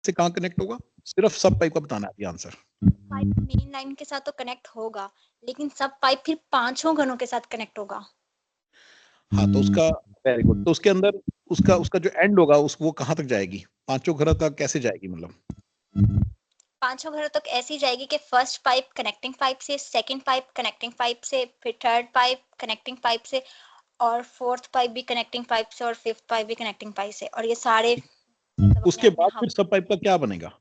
से कहाँ कनेक्ट होगा? सिर्फ सब पाइप का बताना है आंसर। पाइप मेन लाइन के साथ तो कनेक्ट होगा, लेकिन सब पाइप फिर पांचों घरों के साथ कनेक्ट होगा। हाँ, तो उसका वेरी गुड। तो उसके अंदर उसका उसका जो एंड होगा वो कहाँ तक जाएगी? पांचों घरों तक कैसे जाएगी मतलब? पांचों घरों तक ऐसी जाएगी कि फर्स्ट पाइप कनेक्टिंग पाइप से, सेकंड पाइप कनेक्टिंग पाइप से, फिर थर्ड पाइप कनेक्टिंग पाइप से, और फोर्थ पाइप भी कनेक्टिंग पाइप से, और फिफ्थ पाइप भी कनेक्टिंग पाइप से, और ये सारे मतलब उसके अपने बाद अपने फिर सब पाइप का क्या बनेगा?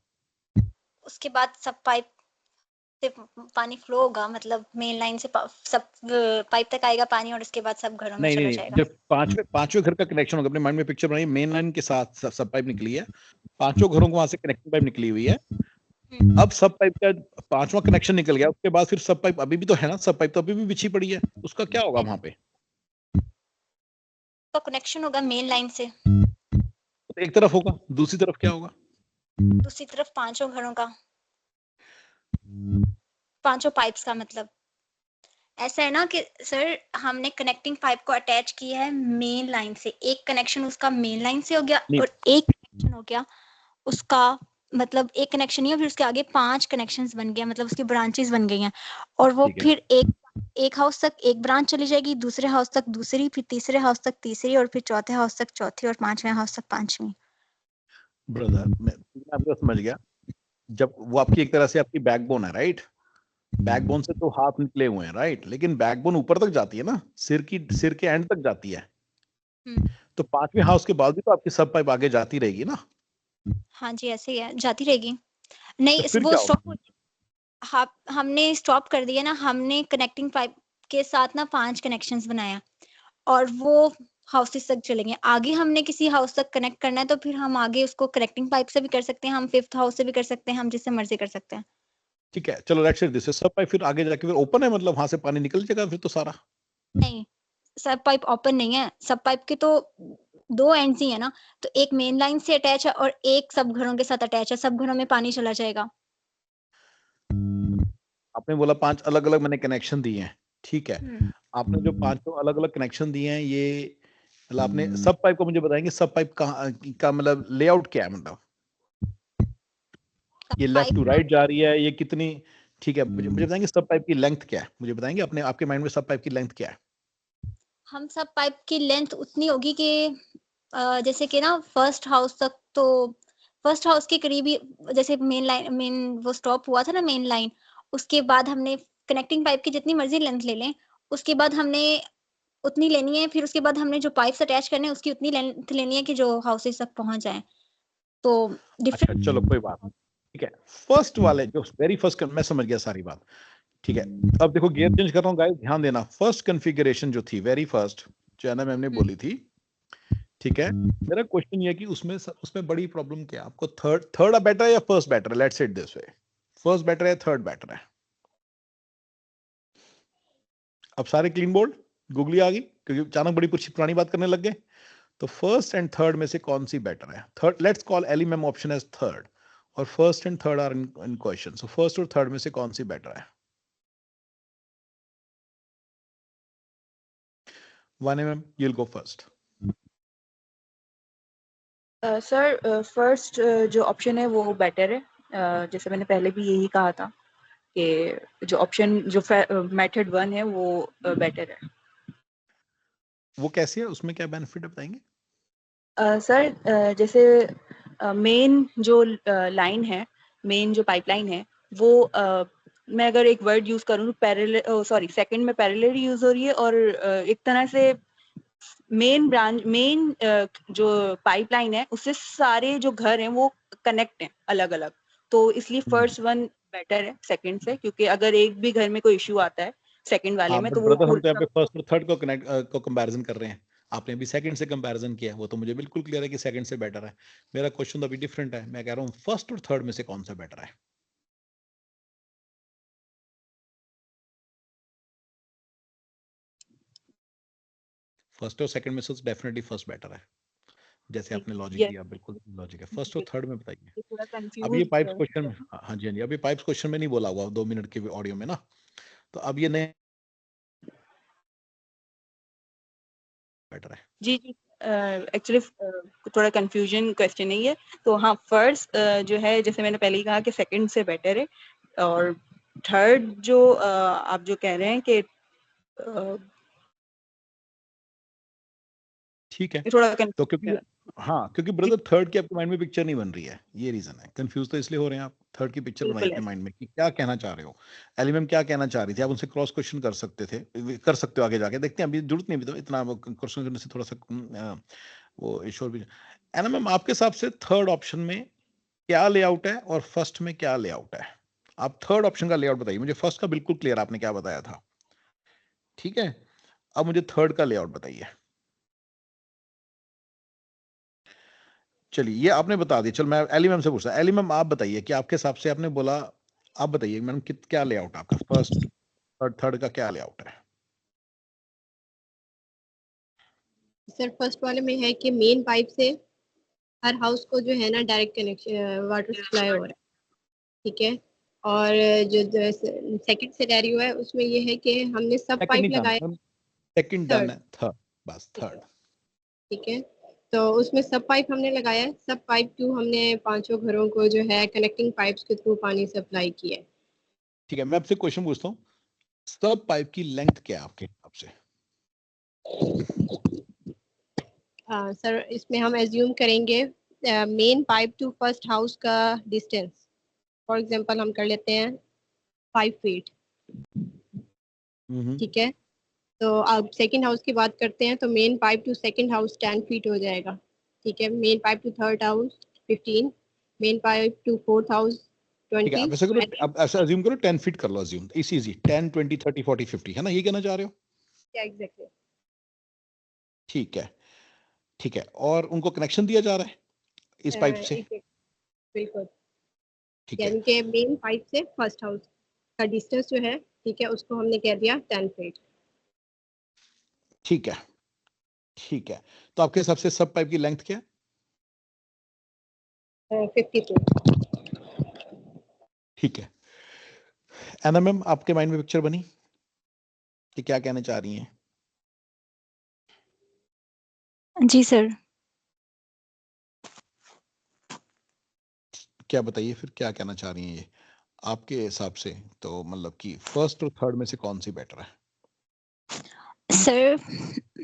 उसके बाद सब पाइप से पानी फ्लो होगा, मतलब मेन लाइन से सब पाइप तक आएगा पानी, और उसके बाद सब घरों में नहीं चला नहीं, जाएगा। जब पांचवें घर का कनेक्शन होगा, अपने माइंड में पिक्चर बनाइए, मेन लाइन के साथ सब पाइप निकली है, पांचों घरों को वहां से कनेक्टिंग पाइप निकली हुई है। अब सब पाइप का पांचवा कनेक्शन निकल गया, उसके बाद फिर सब पाइप अभी भी तो है ना, सब पाइप तो अभी भी बिछी पड़ी है, उसका क्या होगा वहां पे? तो कनेक्शन होगा मेन लाइन से, तो एक तरफ होगा, दूसरी तरफ क्या होगा? दूसरी तरफ पांचों घरों का, पांचों पाइप्स का। मतलब ऐसा है ना कि सर, हमने कनेक्टिंग पाइप को अटैच किया है मेन लाइन से, एक कनेक्शन उसका मेन लाइन से हो गया, नहीं, और एक कनेक्शन हो गया उसका, मतलब एक कनेक्शन ही है, फिर उसके आगे 5 कनेक्शंस बन गया, मतलब उसकी ब्रांचेस बन गई हैं, और वो ठीक है फिर एक हाउस तक एक ब्रांच चली जाएगी, दूसरे हाउस तक दूसरी, फिर तीसरे हाउस तक तीसरी, और फिर चौथे हाउस तक चौथी, और पांचवें हाउस तक पांचवी। ब्रदर, मैं आपको समझ गया। जब वो आपकी एक तरह से आपकी बैकबोन है, राइट? बैकबोन से तो हाथ निकले हुए हैं, राइट? लेकिन बैकबोन ऊपर तक जाती है ना, सिर के एंड तक जाती है। तो पांचवें हाउस के बाद भी तो आपकी सब पाइप आगे जाती रहेगी ना? हाँ जी, ऐसे ही है, जाती रहेगी। तो नहीं, फिर वो क्या स्टॉप होगा? हमने स्टॉप कर दिया ना, हमने कनेक्टिंग पाइप के साथ ना 5 कनेक्शंस बनाया, और वो हाउसेस तक चलेंगे। आगे हमने किसी हाउस तक कनेक्ट करना है, तो फिर हम आगे उसको कनेक्टिंग पाइप से भी कर सकते हैं, हम फिफ्थ हाउस से भी कर सकते हैं, हम जिससे मर्जी कर सकते हैं। ठीक है, चलो लेट्स से दिस सब पाइप फिर आगे जाके फिर ओपन है, मतलब वहां से पानी निकल जाएगा फिर तो सारा? नहीं, सब पाइप ओपन नहीं है, सब पाइप के तो 2 एंड्स ही है ना, तो एक मेन लाइन से अटैच है और एक सब घरों के साथ अटैच है, सब घरों में पानी चला जाएगा। आपने बोला 5 अलग-अलग मैंने कनेक्शन दिए हैं, ठीक है। हम्म। आपने जो पांचों अलग-अलग कनेक्शन दिए हैं, ये मतलब आपने सब पाइप को मुझे बताएंगे, सब पाइप का मतलब लेआउट क्या है? मतलब ये लेफ्ट टू पाइप राइट जा रही है, ये कितनी? ठीक है, मुझे मुझे बताएंगे सब पाइप की लेंथ क्या है? मुझे बताएंगे अपने आपके माइंड में सब पाइप की लेंथ क्या है? हम सब पाइप की लेंथ उतनी होगी कि जैसे कि ना फर्स्ट हाउस तक, तो फर्स्ट हाउस के करीब ही, जैसे मेन वो स्टॉप हुआ था ना मेन लाइन, उसके बाद हमने कनेक्टिंग पाइप की जितनी मर्जी लेंथ ले लें, उसके बाद हमने उतनी लेनी है, फिर उसके बाद हमने जो पाइप्स अटैच करने हैं उसकी उतनी लेंथ लेनी है कि जो हाउसेस तक पहुंच जाए, तो अच्छा, डिफरेंट। चलो कोई बात नहीं। ठीक है, फर्स्ट वाले जो वेरी फर्स्ट, मैं समझ गया सारी बात। ठीक है, अब देखो गियर चेंज कर रहा हूँ गाइस, ध्यान देना। फर्स्ट कॉन्फ़िगरेशन जो थी, वेरी फर्स्ट जो एना मैम ने बोली थी, ठीक है। मेरा क्वेश्चन ये है कि उसमें बड़ी प्रॉब्लम क्या है? आपको थर्ड बेटर है या फर्स्ट बेटर है? Let's it this way, first better है या थर्ड बेटर है? अब सारे क्लीन बोर्ड, गूगली आ गई, क्योंकि अचानक बड़ी कुछ पुरानी बात करने लग गए। तो फर्स्ट एंड थर्ड में से कौन सी बेटर है? Third, let's call Ellie ma'am option as third, और first and third are in question. So first और थर्ड में से कौन सी बेटर है? Vani ma'am, you will go first. Sir, first जो ऑप्शन है वो बेटर है। जैसे मैंने पहले भी यही कहा था कि जो ऑप्शन जो मेथड 1 है वो बेटर है। वो कैसी है, उसमें क्या बेनिफिट है बताएंगे? सर, जैसे मेन जो लाइन है, मेन जो पाइपलाइन है वो मैं अगर एक वर्ड यूज करूँ, पैरेलल, सॉरी, सेकंड में पैरेलल यूज हो रही है, और एक तरह से मेन जो पाइपलाइन है उससे सारे जो घर हैं वो कनेक्ट हैं अलग अलग, तो इसलिए फर्स्ट वन बेटर है सेकंड से, क्योंकि अगर एक भी घर में कोई इश्यू आता है सेकंड वाले हाँ, में बट तो वो ब्रदर हम तो यहाँ पे सब। फर्स्ट और थर्ड को कंपैरिजन कर रहे हैं। आपने अभी सेकंड से कंपैरिजन किया है, वो तो मुझे बिल्कुल क्लियर है कि सेकंड से बेटर है। मेरा क्वेश्चन तो अभी डिफरेंट है, मैं कह रहा हूँ फर्स्ट और थर्ड में से कौन सा बेटर है? फर्स्ट और सेकंड में से डेफिनेटली फर्स्ट बेटर है, जैसे आपने लॉजिक यस, दिया, बिल्कुल लॉजिक है। फर्स्ट और थर्ड में बताइए। थोड़ा अब ये कंफ्यूज। पाइप्स क्वेश्चन में, हाँ जी हाँ जी, अभी पाइप्स क्वेश्चन में नहीं बोला हुआ 2 मिनट के ऑडियो में ना, तो अब ये नए बेटर है। जी जी, एक्चुअली थोड़ा कंफ्यूजन क्वेश्चन है ये। तो हाँ, फर्स्ट जो है, जैसे मैंने पहले ही कहा कि सेकंड से बेटर है, और थर्ड जो आप जो कह रहे हैं कि ठीक है, थोड़ा तो क्योंकि हाँ, क्योंकि ब्रदर थर्ड की आपके माइंड में पिक्चर नहीं बन रही है, ये रीजन है। कंफ्यूज तो इसलिए हो रहे हैं आप। थर्ड की पिक्चर बनाइए बिल्कुल अपने माइंड में कि क्या कहना चाह रहे हो। एली मैम क्या कहना चाह रही थी, आप उनसे क्रॉस क्वेश्चन कर सकते थे, कर सकते हो आगे जाके। देखते हैं, अभी जरूरत नहीं, अभी तो इतना क्वेश्चन करने से थोड़ा सा वो इश्योर भी है ना। मैम आपके हिसाब से थर्ड ऑप्शन में क्या लेआउट है और फर्स्ट में क्या लेआउट है? आप थर्ड ऑप्शन का लेआउट बताइए मुझे। फर्स्ट का बिल्कुल क्लियर आपने क्या बताया था, ठीक है। अब मुझे थर्ड का लेआउट बताइए। चलिए, ये आपने बता दिया। चल मैं एली मैम से पूछता हूँ। एली मैम आप बताइए कि आपके हिसाब से, आपने बोला, आप बताइए मैडम क्या लेआउट आपका फर्स्ट और थर्ड का क्या लेआउट है? सर फर्स्ट वाले में है कि मेन पाइप से हर हाउस को जो है ना डायरेक्ट कनेक्शन वाटर सप्लाई हो रहा है, ठीक है। और जो सेकंड सिनेरियो है उसमें ये है कि हमने सब पाइप लगाए। सेकंड डन थर्ड, है, थर्ड बस थर्ड। ठीक है। तो उसमें सब पाइप हमने लगाया है, सब पाइप टू हमने पांचों घरों को जो है कनेक्टिंग पाइप्स के थ्रू पानी सप्लाई किया है। ठीक है, मैं आपसे क्वेश्चन पूछता हूँ, सब पाइप की लेंथ क्या है आपके हिसाब से? सर इसमें हम एज्यूम करेंगे main pipe to first house का डिस्टेंस, फॉर एग्जांपल हम कर लेते हैं 5 फीट, ठीक है। तो अब सेकंड हाउस की बात करते हैं, तो main pipe to second house 10 feet हो जाएगा, ठीक है। Main pipe to third house 15, main pipe to fourth house ठीक है, 20। अब ऐसा करो, अब ऐसा अज्यूम करो 10 फीट कर लो, अज्यूम इजी 10 20 30 40 50, है ना, ये कहना चाह रहे हो? एग्जैक्टली। ठीक है, ठीक है। और उनको कनेक्शन दिया जा रहा है इस पाइप से? बिल्कुल, ठीक है, यानी कि मेन पाइप से फर्स्ट हाउस का डिस्टेंस जो है, ठीक है, उसको हमने कह दिया 10 फीट। ठीक है, ठीक है। तो आपके हिसाब से सब पाइप की लेंथ क्या है? 52। ठीक है। एना मैम आपके माइंड में पिक्चर बनी कि क्या कहना चाह रही हैं? जी सर। क्या बताइए फिर, क्या कहना चाह रही हैं ये आपके हिसाब से? तो मतलब कि फर्स्ट और थर्ड में से कौन सी बेटर है? सर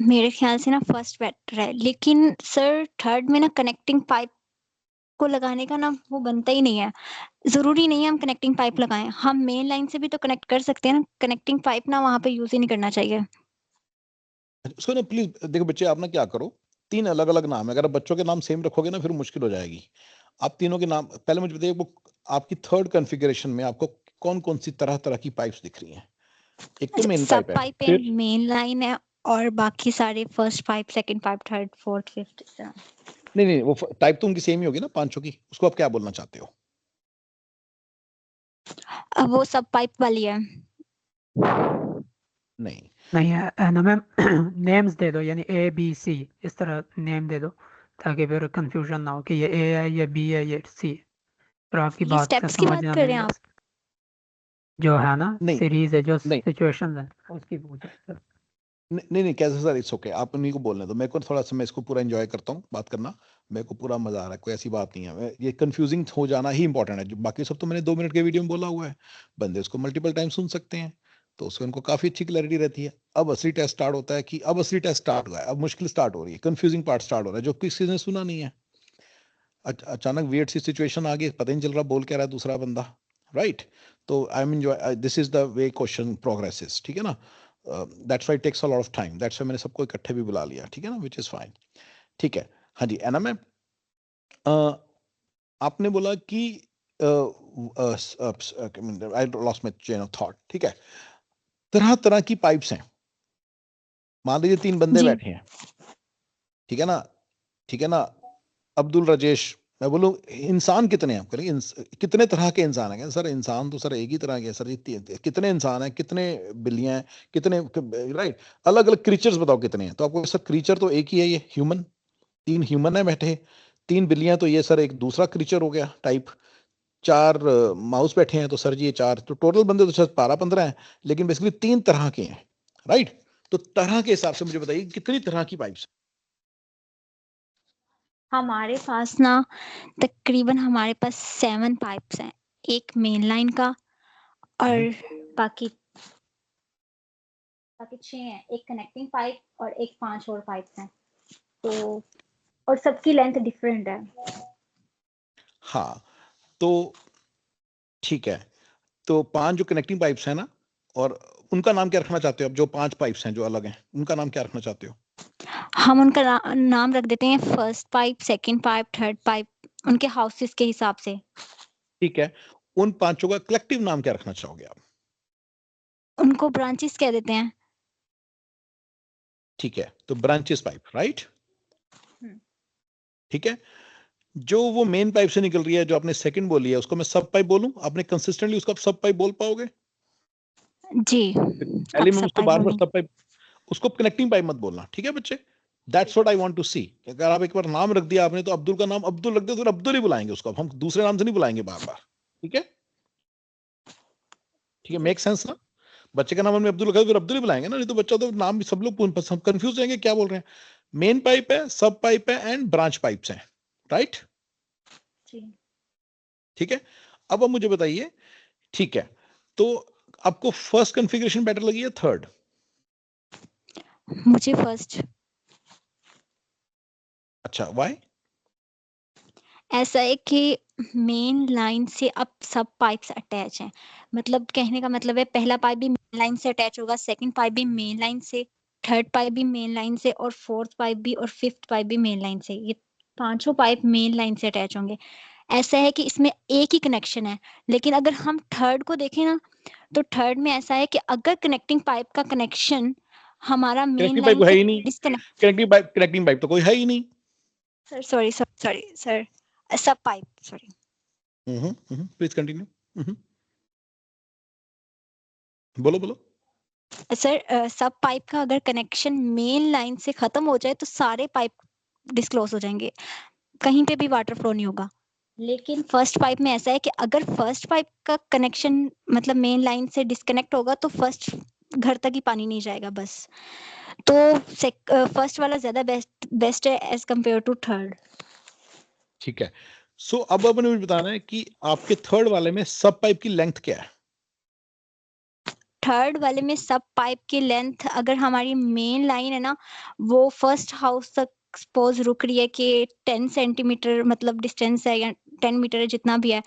मेरे ख्याल से ना फर्स्ट बेटर है, लेकिन सर थर्ड में ना कनेक्टिंग पाइप को लगाने का ना वो बनता ही नहीं है। जरूरी नहीं है हम कनेक्टिंग पाइप लगाएं, हम मेन लाइन से भी तो कनेक्ट कर सकते हैं ना। कनेक्टिंग पाइप ना वहां पे यूज ही नहीं करना चाहिए। उसको ना प्लीज देखो बच्चे, आप ना क्या करो, तीन अलग अलग नाम है, अगर आप बच्चों के नाम सेम रखोगे ना फिर मुश्किल हो जाएगी। आप तीनों के नाम पहले मुझे बताइए, वो आपकी थर्ड कॉन्फ़िगरेशन में आपको कौन कौन सी तरह तरह की पाइप्स दिख रही हैं? एक तो मेन सब पाइप है, पाइप है, फिर मेन लाइन है, और बाकी सारे first pipe, second pipe, third, fourth, fifth. नहीं नहीं, वो टाइप तो उनकी सेम ही होगी ना पांचों की, उसको आप क्या बोलना चाहते हो? अब वो सब पाइप वाली है। नहीं नहीं है ना मैम। नेम्स दे दो, यानी ए बी सी इस तरह नेम दे दो, ताकि फिर कंफ्यूजन ना हो कि ये ए है, ये बी है, ये सी। फिर आपकी ये बात से स्टेप्स की समझ बात आने कर रहे हैं लग आप? जो है ना नहीं सीरीज है, जो नहीं सिचुएशंस है उसकी पूछ रहे थे। नहीं नहीं, कैसे सर, इट्स ओके, आप उन्हीं को बोलने दो, मेरे को थोड़ा सा, मैं इसको पूरा एंजॉय करता हूँ बात करना, मेरे को पूरा मजा आ रहा है, कोई ऐसी बात नहीं है। ये कंफ्यूजिंग हो जाना ही इंपॉर्टेंट है, जो बाकी सब तो मैंने 2 मिनट के वीडियो में बोला हुआ है, बंदे उसको मल्टीपल टाइम सुन सकते हैं, तो उससे उनको काफी अच्छी क्लैरिटी रहती है। अब असली टेस्ट स्टार्ट होता है कि अब असली टेस्ट स्टार्ट हुआ है, अब मुश्किल स्टार्ट हो रही है, कंफ्यूजिंग पार्ट स्टार्ट हो रहा है, जो किसी ने सुना नहीं है। अचानक वियर्ड सी सिचुएशन आ गई, पता ही नहीं चल रहा बोल क्या रहा है दूसरा बंदा, राइट? तो आई मीन जो this is the way question progresses, ठीक है ना। That's why takes a lot of time, that's why मैंने सबको इकट्ठे भी बुला लिया, ठीक है ना, विच इज फाइन। ठीक है, हाँ जी एना मैम, आपने बोला कि I lost my chain of thought, ठीक है। तरह तरह की पाइप्स हैं, मान लीजिए 3 बंदे जी। बैठे हैं, ठीक है ना, ठीक है ना। अब्दुल राजेश, मैं बोलूं इंसान कितने हैं आपके लिए, कितने तरह के इंसान हैं? सर इंसान तो सर एक ही तरह के हैं सर, कितने इंसान हैं, कितने बिल्लियां हैं, कितने, राइट, अलग अलग क्रीचर्स बताओ कितने हैं? तो आपको सर क्रीचर तो एक ही है, ये ह्यूमन, 3 ह्यूमन है बैठे, 3 बिल्लियां तो ये सर एक दूसरा क्रीचर हो गया टाइप, 4 माउस बैठे हैं तो सर जी ये 4, तो टोटल बंदे तो सर 12-15 हैं, लेकिन बेसिकली 3 तरह के हैं, राइट? तो तरह के हिसाब से मुझे बताइए कितनी तरह की पाइप्स? हमारे पास ना तकरीबन हमारे पास 7 पाइप्स हैं, एक मेन लाइन का और बाकी 6 हैं, एक कनेक्टिंग पाइप और एक 5 और पाइप्स हैं। तो और सबकी लेंथ डिफरेंट है। हाँ, तो ठीक है, तो 5 जो कनेक्टिंग पाइप्स हैं ना, और उनका नाम क्या रखना चाहते हो आप? जो 5 पाइप्स हैं जो अलग हैं, उनका नाम क्या रखना चाहते हो? हम उनका नाम रख देते हैं first pipe, second pipe, third pipe, उनके हाउसेस के हिसाब से। ठीक है, उन 5 का कलेक्टिव नाम क्या रखना चाहोगे आप? उनको ब्रांचेस कह देते हैं। ठीक है, तो ब्रांचेस पाइप, राइट? हम्म। ठीक है, जो वो मेन पाइप से निकल रही है, जो आपने सेकंड बोली है, उसको मैं सब पाइप बोलूं? आपने कंसिस्टेंटली उसको आप सब पाइप बोल पाओगे? जी, पहले अब मैं सब उसको पाइप बार बार बोलूं। सब पाइप, उसको कनेक्टिंग पाइप मत बोलना, ठीक है बच्चे? That's what I want to see. अगर आप एक बार नाम रख दिया आपने, तो अब्दुल का नाम अब्दुल रख दिया, तो फिर अब्दुल ही बुलाएंगे उसको, अब हम दूसरे नाम से नहीं बुलाएंगे बार बार, ठीक है? ठीक है, मेक सेंस ना? बच्चे का नाम हमने अब्दुल रखा तो फिर अब्दुल ही बुलाएंगे ना, नहीं तो बच्चा तो नाम भी सब लोग कंफ्यूज हो जाएंगे क्या बोल रहे हैं। मेन पाइप है, सब पाइप है एंड ब्रांच पाइप्स हैं, राइट? जी। ठीक है, अब आप मुझे बताइए, ठीक है, तो आपको फर्स्ट कॉन्फ़िगरेशन बेटर लगी है थर्ड? मुझे फर्स्ट। अच्छा, व्हाई? ऐसा है कि मेन लाइन से अब सब पाइप्स अटैच हैं, मतलब कहने का मतलब है पहला पाइप भी मेन लाइन से अटैच होगा, सेकंड पाइप भी मेन लाइन से, थर्ड पाइप भी मेन लाइन से और फोर्थ पाइप भी और फिफ्थ पाइप भी मेन लाइन से। ये पांचों पाइप मेन लाइन से अटैच होंगे। ऐसा है कि इसमें एक ही कनेक्शन है, लेकिन अगर हम थर्ड को देखें ना, तो थर्ड में ऐसा है कि अगर कनेक्टिंग पाइप का कनेक्शन हमारा मेन कनेक्टिंग पाइप लाइन है से ही नहीं, डिस्कनेक्ट, कनेक्टिंग पाइप तो कोई है ही नहीं। सर सॉरी सॉरी सर, सब पाइप, सॉरी प्लीज कंटिन्यू। बोलो बोलो। सर, सब पाइप का अगर कनेक्शन मेन लाइन से खत्म हो जाए तो सारे पाइप डिस्क्लोज हो जाएंगे, कहीं पे भी वाटर फ्लो नहीं होगा। लेकिन फर्स्ट पाइप में ऐसा है कि अगर फर्स्ट पाइप का कनेक्शन मतलब मेन लाइन से डिस्कनेक्ट होगा तो फर्स्ट घर तक ही पानी नहीं जाएगा बस। तो फर्स्ट वाला ज्यादा बेस्ट है एज कम्पेयर टू थर्ड। ठीक है, सो अब आपने मुझे बताना है कि आपके थर्ड वाले में सब पाइप की लेंथ क्या है? थर्ड वाले में सब पाइप की लेंथ, अगर हमारी मेन लाइन है ना, वो फर्स्ट हाउस तक सपोज रुक रही है कि 10 सेंटीमीटर मतलब डिस्टेंस है या 10 मीटर है जितना भी है,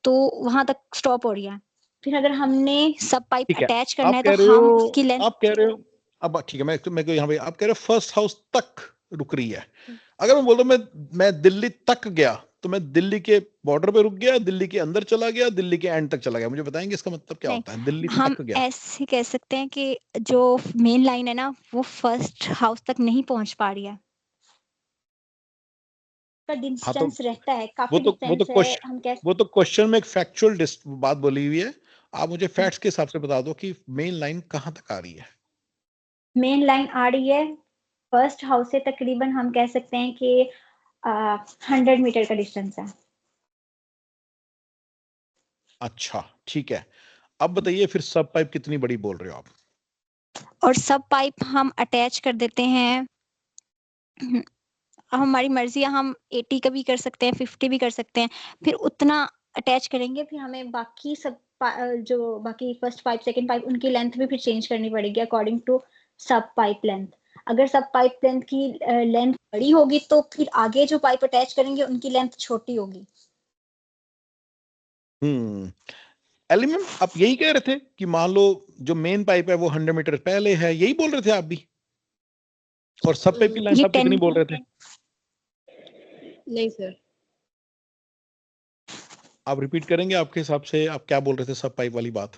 तो वहां तक स्टॉप हो रही है। फिर अगर हमने सब पाइप ठीक है, अटैच करना आप है तो कह रहे हम हो, उसकी लेंथ, आप कह रहे हो, अब ठीक है, मैं यहाँ पे आप कह रहे हो फर्स्ट हाउस तक रुक रही है। अगर मैं बोल रहा हूँ मैं दिल्ली तक गया, तो मैं दिल्ली के बॉर्डर पे रुक गया, दिल्ली के अंदर चला गया, दिल्ली के एंड तक चला गया, मुझे बताएंगे इसका मतलब क्या नहीं, होता है दिल्ली हम तक गया? ऐसे कह सकते हैं कि जो मेन लाइन है ना वो फर्स्ट हाउस तक नहीं पहुंच पा रही है, का हाँ, तो डिस्टेंस रहता है, वो काफी तो वो तो डिस्टेंस है, क्वेश्चन हम कह, वो तो क्वेश्चन में एक फैक्चुअल बात बोली हुई है। आप मुझे फैक्ट्स के हिसाब से बता दो कि मेन लाइन कहाँ तक आ रही है। मेन लाइन आ रही है फर्स्ट हाउस से तकरीबन हम कह सकते हैं कि 100 मीटर का डिस्टेंस है। अच्छा, ठीक है, अब बताइए फिर सब पाइप कितनी बड़ी बोल रहे हो आप? और सब पाइप हम अटैच कर देते हैं, हमारी मर्जी है, हम 80 का भी कर सकते हैं, 50 भी कर सकते हैं, फिर उतना अटैच करेंगे। फिर हमें बाकी सब जो बाकी फर्स्ट पाइप सेकंड पाइप उनकी लेंथ भी फिर चेंज करनी पड़ेगी अकॉर्डिंग टू सब पाइप लेंथ। अगर सब पाइप लेंथ की लेंथ बड़ी होगी तो फिर आगे जो पाइप अटैच करेंगे उनकी लेंथ छोटी होगी। एलिमेंट, आप यही कह रहे थे कि मान लो जो मेन पाइप है वो 100 मीटर पहले है, यही बोल रहे थे आप भी? और सब पाइप की लेंथ ये आप 10, कितनी बोल रहे थे? नहीं सर। आप रिपीट करेंगे आपके हिसाब से, आप क्या बोल रहे थे सब पाइप वाली बात?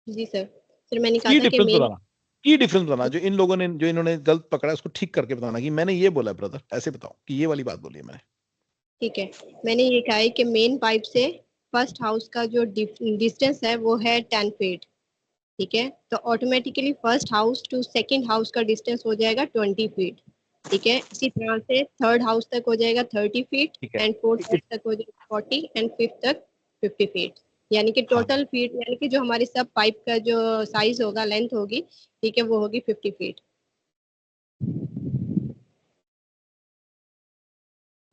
जी सर, फिर मैंने कहा की था कि डिफरेंस मेन, बताना, की डिफरेंस बताना, जो इन लोगों ने जो इन्होंने गलत पकड़ा है उसको ठीक करके बताना कि मैंने ये बोला ब्रदर, ऐसे बताओ कि ये वाली बात बोली है मैंने। ठीक है, मैंने ये कहा है कि मेन पाइप से फर्स्ट हाउस का जो डिस्टेंस है वो है 10 फीट। ठीक है, तो automatically first house to second house का डिस्टेंस हो जाएगा 20 फीट। ठीक है, इसी तरह से थर्ड हाउस तक हो जाएगा 30 फीट ठीक है, एंड फोर्थ हाउस तक हो जाएगा 40 एंड फिफ्थ तक 50 फीट। यानी कि हाँ, टोटल फीट, यानी कि जो हमारी सब पाइप का जो साइज होगा, लेंथ होगी, ठीक है, वो होगी 50 फीट।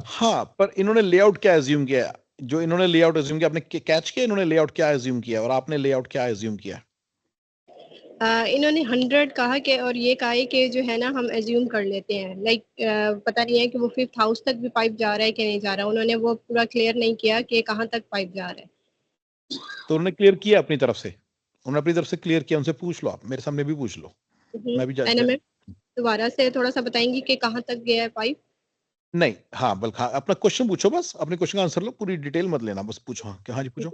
हाँ, पर इन्होंने लेआउट क्या एज्यूम किया? जो इन्होंने लेआउट एज्यूम किया, आपने कैच किया इन्होंने लेआउट क्या एज्यूम किया और आपने लेआउट क्या एज्यूम किया? इन्होंने 100 कहा कि, और ये कहा है कि जो है ना हम एज्यूम कर लेते हैं, लाइक पता नहीं है कि वो 5th हाउस तक भी पाइप जा रहा है कि नहीं जा रहा। उन्होंने वो पूरा क्लियर नहीं किया कि कहाँ तक पाइप जा रहा है। तो उन्होंने क्लियर किया अपनी तरफ से, उन्होंने अपनी तरफ से क्लियर किया, उनसे पूछ लो, आप मेरे सामने भी पूछ लो, मैं भी है ना मैम? दोबारा से थोड़ा सा बताएंगी कि कहाँ तक गया है पाइप? नहीं, हाँ बल्कि हाँ, अपना क्वेश्चन पूछो, बस अपने क्वेश्चन का आंसर लो, पूरी डिटेल मत लेना, बस पूछो। हाँ हाँ जी पूछो।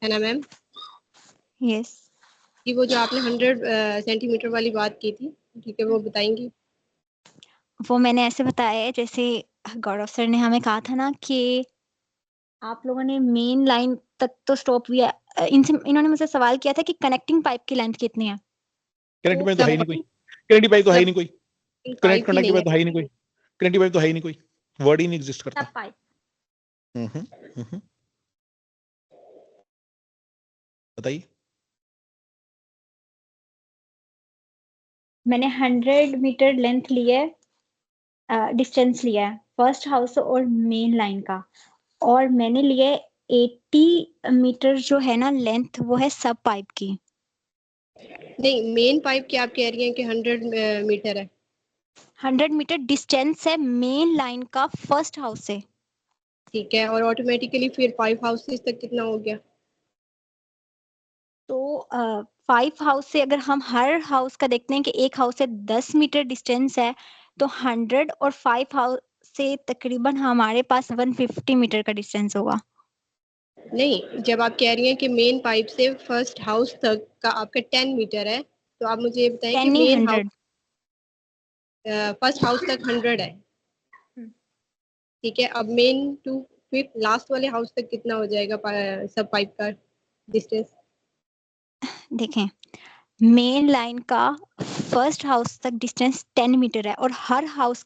है ना मैम? यस। कि वो जो आपने 100 सेंटीमीटर वाली बात की थी, ठीक है, वो बताएंगी? वो मैंने ऐसे बताया है जैसे गौरव सर ने हमें कहा था ना कि आप लोगों ने मेन लाइन तक तो स्टॉप किया। इन्होंने मुझसे सवाल किया था कि कनेक्टिंग पाइप की लेंथ कितनी है। कनेक्टिव पाइप तो है ही नहीं कोई, 40 कनेक्टिव पाइप तो है ही सब नहीं कोई, पाइप ही कनेक्टिव नहीं पाइप तो है ही है। नहीं कोई, कनेक्टिव पाइप तो है ही नहीं कोई, वर्ड ही नहीं एग्जिस्ट करता। सब पाइप। बताइए। मैंने 100 मीटर लेंथ ली है, डिस्टेंस लिया है फर्स्ट हाउस और मेन लाइन का, और मैंने लिया है 80 मीटर जो है ना लेंथ, वो है सब पाइप की। नहीं, मेन पाइप की आप कह रही हैं कि 100 मीटर है। 100 मीटर डिस्टेंस है मेन लाइन का फर्स्ट हाउस से। ठीक है, और ऑटोमेटिकली फिर 5 हाउसेस तक कितना हो गया? तो 5 हाउस से अगर हम हर हाउस का देखते हैं कि एक हाउस से 10 मीटर डिस्टेंस है, तो 100 और 5 हाउस से तकरीबन हमारे पास 150 मीटर का डिस्टेंस होगा। नहीं, जब आप कह रही हैं कि मेन पाइप से फर्स्ट हाउस तक का आपका 10 मीटर है, तो आप मुझे ये बताएं 10 कि नहीं, मेन 100। हाउस फर्स्ट हाउस तक 100 है, ठीक है। अब मेन टू फिर लास्ट वाले हाउस तक कितना हो जाएगा सब पाइप का डिस्टेंस? देखें, मेन लाइन का फर्स्ट हाउस तक डिस्टेंस 10 मीटर है, और हर हाउस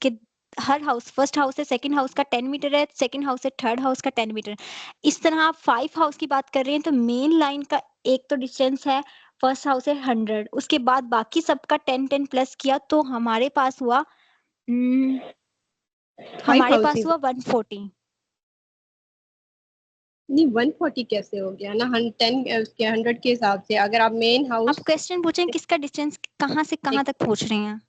फर्स्ट हाउस से सेकंड हाउस का 10 मीटर है, सेकंड हाउस से थर्ड हाउस का 10 मीटर है। इस तरह आप 5 हाउस की बात कर रहे हैं, तो मेन लाइन का एक तो डिस्टेंस है फर्स्ट हाउस से 100, उसके बाद बाकी सबका 10-10 प्लस किया तो हमारे पास हुआ 5 140। हाउसेस? नहीं, 140 कैसे हो गया ना? 100 के हिसाब से अगर आप मेन आप हाउस, क्वेश्चन पूछें किसका डिस्टेंस कहाँ से कहाँ तक पूछ रहे हैं।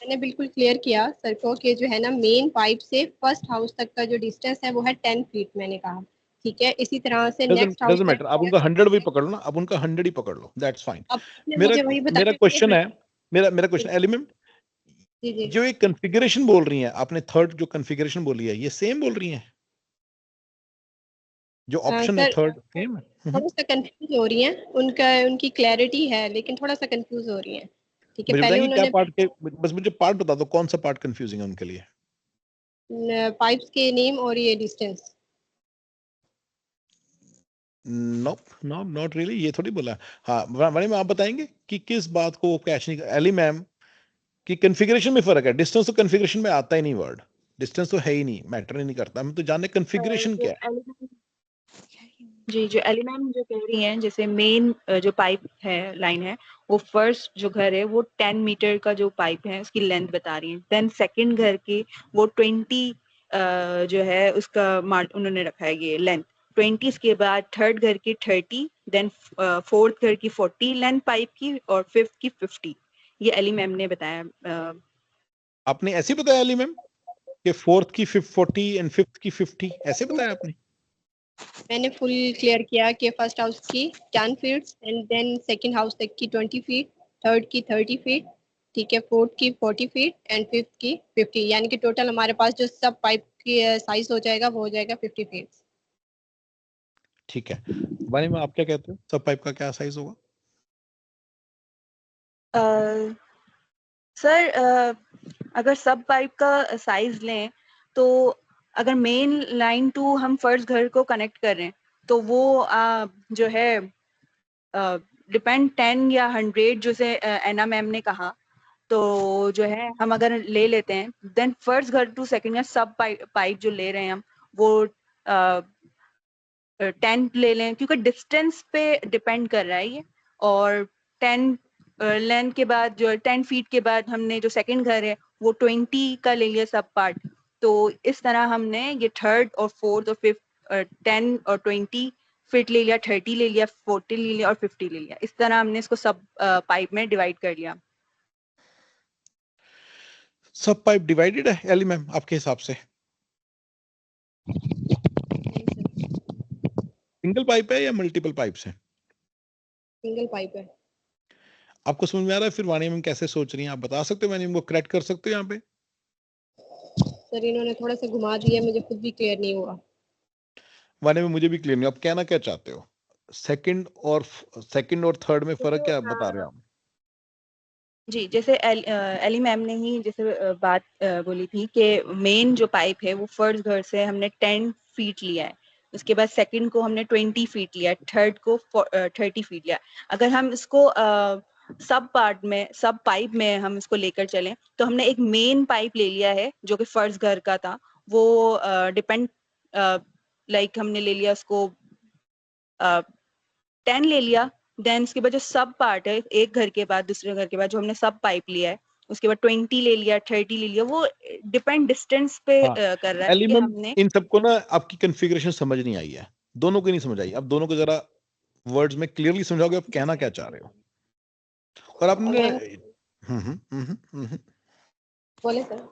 मैंने बिल्कुल क्लियर किया सर को कि जो है ना मेन पाइप से फर्स्ट हाउस तक का जो डिस्टेंस है वो है 10 फीट, मैंने कहा, ठीक है। इसी तरह से नेक्स्ट हाउस डजंट मैटर, आप उनका 100 भी पकड़ लो ना, आप उनका 100 ही पकड़ लो, दैट्स फाइन। अब आपने मेरा मुझे वही मेरा बताया कि क्वेश्चन है, मेरा क्वेश्चन जी एलिमेंट, जी जो एक कॉन्फ़िगरेशन बोल रही हैं आपने, थर्ड जो कॉन्फ़िगरेशन बोली है, ये सेम बोल रही हैं? जो ऑप्शन है सर थर्ड सेम है? थोड़ा सा कंफ्यूज हो रही हैं, उनकी क्लैरिटी है लेकिन थोड़ा सा कंफ्यूज हो रही हैं, ठीक है। मुझे पहले बताएंगे क्या उन्होंने पार्ट के, बस मुझे पार्ट बता दो, कौन सा पार्ट कंफ्यूजिंग है उनके लिए? पाइप्स के नेम और ये distance. No no not really, ये थोड़ी बोला। हाँ मैडम आप बताएंगे कि किस बात को कैच नहीं, एली मैम कि कॉन्फ़िगरेशन में फर्क है, डिस्टेंस तो कॉन्फ़िगरेशन में आता ही नहीं, वर्ड डिस्टेंस तो है ही नहीं, मैटर ही नहीं करता, हम तो जानने कॉन्फ़िगरेशन जो क्या है। जी, जो एलिमेंट जो कह रही हैं, जैसे मेन जो पाइप है, लाइन है, वो फर्स्ट जो घर है वो 10 मीटर का जो पाइप है उसकी लेंथ बता रही है। देन सेकंड घर की वो 20 जो है उसका उन्होंने रखा है ये लेंथ 20, के बाद थर्ड घर की 30, देन फोर्थ घर की 40 लेंथ पाइप की, और फिफ्थ की 50। ये एली मैम ने बताया। आपने ऐसे ही बताया एली मैम कि फोर्थ की 40 एंड फिफ्थ की 50, ऐसे बताया आपने? मैंने फुल क्लियर किया कि फर्स्ट हाउस की 10 feet and then second house तक की 20 फीट, थर्ड की 30 फीट, ठीक है, फोर्थ की 40 फीट एंड फिफ्थ की 50, यानी कि टोटल हमारे पास जो सब पाइप की साइज हो जाएगा वो हो जाएगा 50 फीट। ठीक है, बारे में आप क्या कहते हो, सब पाइप का क्या साइज होगा? सर अगर सब पाइप का साइज लें तो अगर मेन लाइन टू हम फर्स्ट घर को कनेक्ट कर रहे हैं तो वो जो है डिपेंड 10 या 100 जो से एना मैम ने कहा, तो जो है हम अगर ले लेते हैं देन फर्स्ट घर टू सेकंड घर सब पाइप जो ले रहे हैं हम वो 10 ले लें, क्योंकि डिस्टेंस पे डिपेंड कर रहा है ये। और 10 लेंथ के बाद जो 10 फीट के बाद हमने जो सेकंड घर है वो 20 का ले लिया सब पार्ट। तो इस तरह हमने ये थर्ड और फोर्थ और फिफ्थ 10 और 20 फिट ले लिया, 30 ले लिया, 40 ले लिया और 50 ले लिया। इस तरह हमने इसको सब पाइप में डिवाइड कर लिया। सब पाइप डिवाइडेड है एली मैम आपके हिसाब से? सिंगल पाइप है या मल्टीपल पाइप्स हैं? सिंगल पाइप है। आपको समझ में आ रहा है फिर वानिया मैम कैसे सोच रही हैं? आप बता सकते हो, मैंने इनको करेक्ट कर सकते हो यहाँ पे? सर इन्होंने थोड़ा सा घुमा दिया, मुझे खुद भी क्लियर नहीं हुआ। वानिया में मुझे भी क्लियर नहीं, आप कहना क्या चाहते हो? सेकंड और थर्ड में फर्क क्या बता रहे हो आप? जी, जैसे एली मैम ने ही जैसे बात बोली थी कि मेन जो पाइप है वो फर्स्ट घर से हमने 10 फीट लिया है, उसके बाद सेकंड को हमने 20 फीट लिया, थर्ड को 30 फीट लिया। अगर हम इसको सब पाइप में हम इसको लेकर चलें तो हमने एक मेन पाइप ले लिया है जो कि फर्स्ट घर का था। वो डिपेंड लाइक हमने ले लिया उसको 10 ले लिया। देन उसके बाद जो सब पार्ट है एक घर के बाद दूसरे घर के बाद जो हमने सब पाइप लिया है, उसके बाद 20 ले लिया, 30 ले लिया। वो डिपेंड डिस्टेंस पे हाँ, कर रहा है कि एलिमेंट हमने इन सबको ना आपकी कॉन्फ़िगरेशन समझ नहीं आई है, दोनों को नहीं समझ आई। अब दोनों को जरा वर्ड्स में क्लियरली समझाओगे आप कहना क्या चाह रहे हो? और आपने बोले सर।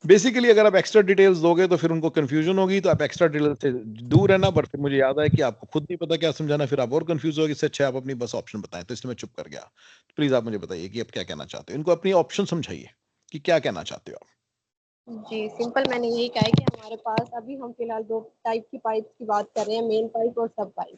बेसिकली अगर आप एक्स्ट्रा डिटेल्स दोगे तो फिर उनको कंफ्यूजन होगी, तो आप एक्स्ट्रा डिटेल से दूर रहना। बट फिर मुझे याद है कि आपको खुद नहीं पता क्या समझाना, फिर आप और कंफ्यूज होगे। इससे अच्छा आप अपनी बस ऑप्शन बताएं, तो इसलिए मैं चुप कर गया। तो प्लीज आप मुझे बताइए कि आप क्या कहना चाहते हो, इनको अपनी ऑप्शन समझाइए कि क्या कहना चाहते हो आप। जी सिंपल मैंने यही कहा है कि हमारे पास अभी हम फिलहाल दो टाइप की पाइप की बात कर रहे हैं, मेन पाइप और सब पाइप।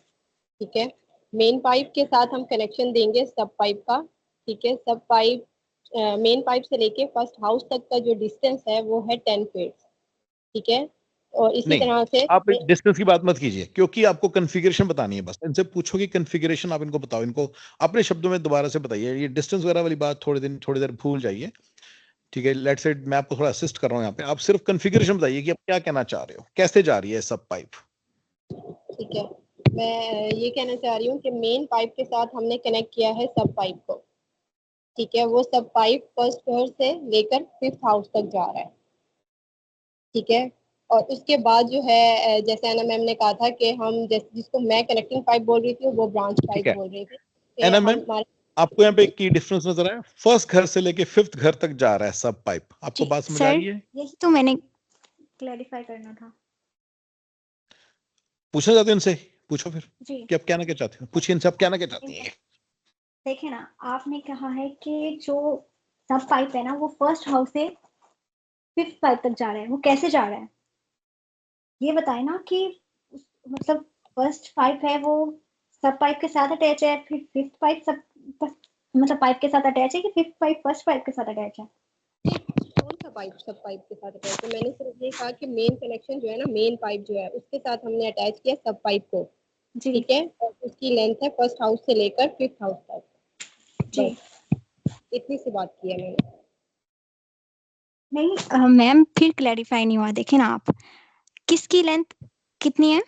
ठीक है, मेन पाइप के साथ हम कनेक्शन देंगे सब पाइप का। ठीक है, सब पाइप मेन पाइप से लेके फर्स्ट हाउस तक का जो डिस्टेंस है वो है 10 फीट। ठीक है, और इसी नहीं, तरह से आप डिस्टेंस की बात मत कीजिए, क्योंकि आपको कॉन्फ़िगरेशन बतानी है। बस इनसे पूछो कि कॉन्फ़िगरेशन आप इनको बताओ, इनको अपने शब्दों में दोबारा से बताइए। ये डिस्टेंस वगैरह वाली बात थोड़ी देर भूल जाइए। ठीक है, लेट्स से मैं आपको थोड़ा असिस्ट कर रहा हूँ यहाँ पे। आप सिर्फ कॉन्फ़िगरेशन बताइए कि आप क्या कहना चाह रहे हो, कैसे जा रही है सब पाइप। ठीक है, मैं ये कहना चाह रही हूँ कि मेन पाइप के साथ हमने कनेक्ट किया है सब पाइप को। ठीक है, वो सब पाइप फर्स्ट घर से लेकर फिफ्थ हाउस तक जा रहा है। ठीक है, और उसके बाद जो है जैसे एना मैम ने कहा था कि हम जिसको मैं कनेक्टिंग पाइप बोल रही थी वो ब्रांच ठीक पाइप है, बोल रही थी कि एना हम मैम हमारे। आपको यहाँ पे की डिफरेंस नजर आया? फर्स्ट घर से लेके फिफ्थ घर तक जा रहा है सब पाइप, आपको जी बात समझ आ सर, रही है? यही तो मैंने क्लैरिफाई करना था। पूछना चाहते हो इनसे? पूछो फिर जी कि आप कहना क्या चाहते हो, पूछिए इनसे आप कहना क्या चाहती हैं। देखिए ना, आपने कहा है कि जो सब पाइप है ना वो फर्स्ट हाउस से फिफ्थ पाइप तक जा रहा है, वो कैसे जा रहा है ये बताए ना। कि मतलब फर्स्ट पाइप है वो सब पाइप के साथ अटैच है, फिर फिफ्थ पाइप मतलब पाइप के साथ अटैच है, कि फिफ्थ पाइप फर्स्ट पाइप के साथ अटैच है? कौन सा पाइप सब पाइप के साथ अटैच है? मैंने सिर्फ ये कहा कि मेन कनेक्शन जो है ना, मेन पाइप जो है उसके साथ हमने अटैच किया सब पाइप को। जी ठीक है, और उसकी लेंथ है फर्स्ट हाउस से लेकर फिफ्थ हाउस तक। जी बस इतनी सी बात की है मैंने। नहीं मैम, फिर क्लैरिफाई नहीं हुआ। देखिए ना, आप किसकी लेंथ कितनी है?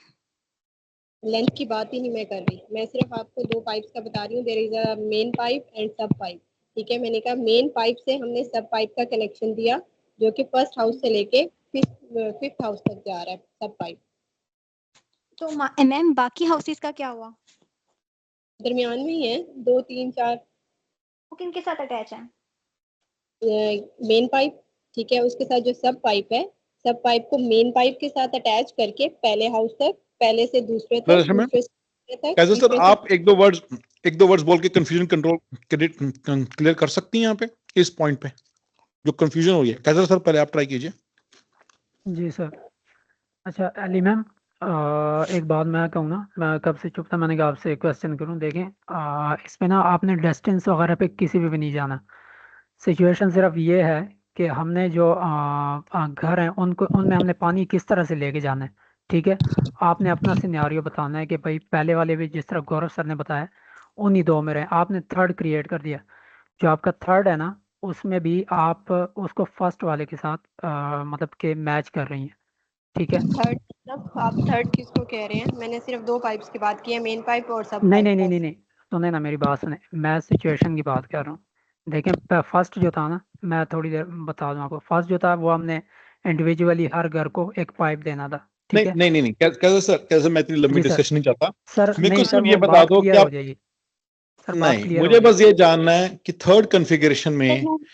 लेंथ की बात ही नहीं मैं कर रही, मैं सिर्फ आपको दो पाइप्स का बता रही हूँ। There is a main pipe and sub pipe. ठीक है, मैंने कहा मेन पाइप से हमने सब पाइप का कनेक्शन दिया जो कि फर्स्ट हाउस से लेके फिफ्थ हाउस तक जा रहा है सब पाइप। तो मैम बाकी हाउसेस का क्या हुआ? दरमियान में ही है, 2 3 4 वो किनके साथ अटैच है? Main pipe. ठीक है, उसके साथ जो सब पाइप है, सब पाइप को मेन पाइप के साथ अटैच करके पहले हाउस तक, पहले से दूसरे तक, मैम दूसरे से तीसरे तक, कैसे सर, तीसरे से। आप एक दो वर्ड्स बोल के कंफ्यूजन कंट्रोल क्लियर कर सकती हैं यहाँ पे इस पॉइंट पे जो कंफ्यूजन हो रही है? कैसे सर, पहले आप ट्राई कीजिए। जी सर। अच्छा अली मैम, एक बात मैं कहूँ ना, मैं कब से चुप था, मैंने कहा आपसे एक क्वेश्चन करूँ। देखें, इसमें ना आपने डिस्टेंस वगैरह पे किसी भी नहीं जाना। सिचुएशन सिर्फ ये है कि हमने जो घर हैं उनको, उनमें हमने पानी किस तरह से लेके जाना है। ठीक है, आपने अपना सिनेरियो बताना है कि भाई पहले वाले भी जिस तरह गौरव सर ने बताया उन्हीं दो में रहे, आपने थर्ड क्रिएट कर दिया। जो आपका थर्ड है ना, उसमें भी आप उसको फर्स्ट वाले के साथ मतलब के मैच कर रही हैं। ठीक है, थर्ड मतलब आप थर्ड किसको कह रहे हैं? मैंने सिर्फ दो पाइप्स की बात की है, मेन पाइप और सब नहीं पाइप नहीं नहीं बस। नहीं नहीं, सुने ना मेरी बात सुने, मैं सिचुएशन की बात कर रहा हूँ। देखें फर्स्ट जो था ना, मैं थोड़ी देर बता दूं आपको। फर्स्ट जो था वो हमने इंडिविजुअली हर घर को एक पाइप देना था, ठीक नहीं है। नहीं नहीं नहीं, कैसे सर, कैसे? मैं इतनी लंबी जी सर। डिस्कशन नहीं चाहता। सर मेरे को नहीं सर, सिर्फ ये वो बता बात दो कि क्लियर हो आप, जाएगी। सर बात नहीं, क्लियर हो मुझे जाएगी। बस ये जानना है कि थर्ड कॉन्फ़िगरेशन में एक जी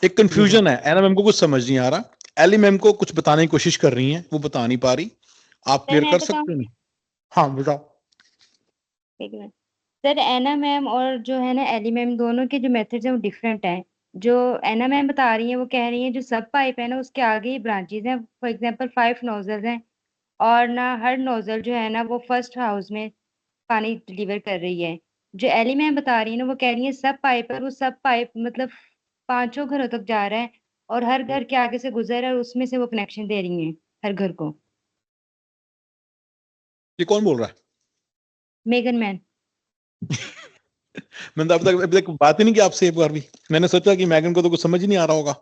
सर। कंफ्यूजन है। एना मैम को कुछ समझ नहीं आ रहा, एली मैम को कुछ बताने की कोशिश कर रही हैं, वो बता नहीं पा रही। आप क्लियर कर सकते हैं? हाँ बताओ। सर एना मैम और जो है ना एली मैम, दोनों के जो मेथड्स हैं वो डिफरेंट हैं। जो एना मैम बता रही हैं वो कह रही हैं जो सब पाइप है ना उसके आगे ही ब्रांचेज हैं। फॉर एग्जांपल 5 नोजल्स हैं और ना हर नोजल जो है ना वो फर्स्ट हाउस में पानी डिलीवर कर रही है। जो एली मैम बता रही है ना वो कह रही है सब पाइप है, वो सब पाइप मतलब 5 घरों तक जा रहा है और हर घर के आगे से गुजर रहा है और उसमें से वो कनेक्शन दे रही हैं हर घर को। ये कौन बोल रहा है? Megan man. मैंने तो अभी तक बात ही नहीं की आपसे एक बार भी। मैंने सोचा कि मैगन को तो कुछ समझ ही नहीं आ रहा होगा,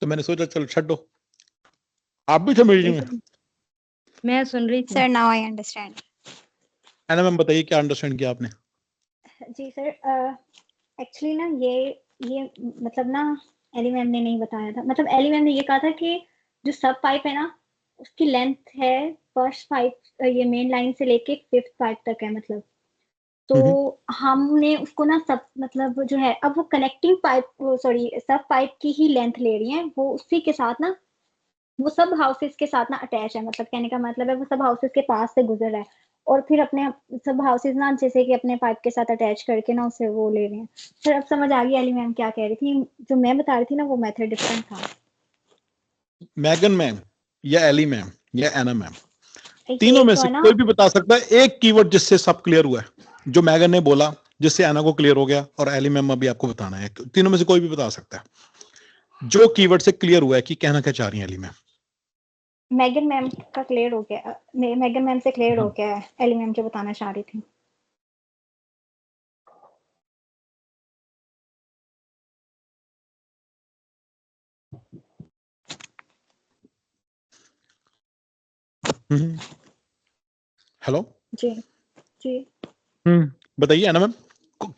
तो मैंने सोचा चलो छੱਡो, आप भी थे मीटिंग में। मैं सुन रही थी। Sir now I understand. एना मैम बताइए क्या अंडरस्टैंड किया आपने? जी सर, एक्चुअली ना ये मतलब ना एली मैम ने नहीं बताया था। मतलब एली मैम ने ये कहा था कि जो सब पाइप है ना उसकी लेंथ है फर्स्ट पाइप ये मेन लाइन से लेके 5th पाइप तक है। मतलब तो हमने उसको ना सब मतलब जो है अब वो कनेक्टिंग पाइप सॉरी सब पाइप की ही लेंथ ले रही है। वो उसी के साथ ना वो सब हाउसेस के साथ ना अटैच है। मतलब कहने का मतलब है वो सब हाउसेस के पास से गुजर रहा है और फिर अपने सब हाउसेस ना जैसे कि अपने पाइप के साथ अटैच करके ना उसे वो ले रहे हैं। फिर अब समझ आ गई एली मैम क्या कह रही थी। जो मैं बता रही थी ना वो मेथड डिफरेंट था। मैगन मैम या एली मैम या एना मैम, ये तीनों में जो से है ना कोई भी बता सकता है एक कीवर्ड जिससे सब क्लियर हुआ है? जो मैगन ने बोला जिससे एना को क्लियर हो गया, और एली मैम अभी आपको बताना है। तीनों में से कोई भी बता सकता है जो कीवर्ड से क्लियर हुआ है कि कहना क्या चाह रही है एली मैम। मैगन मैम का क्लियर हो गया। मैगन मैम से क्लियर हो हाँ। गया है एली मैम जो बताना चाह रही थी। हेलो। जी जी। बताइए एना मैम,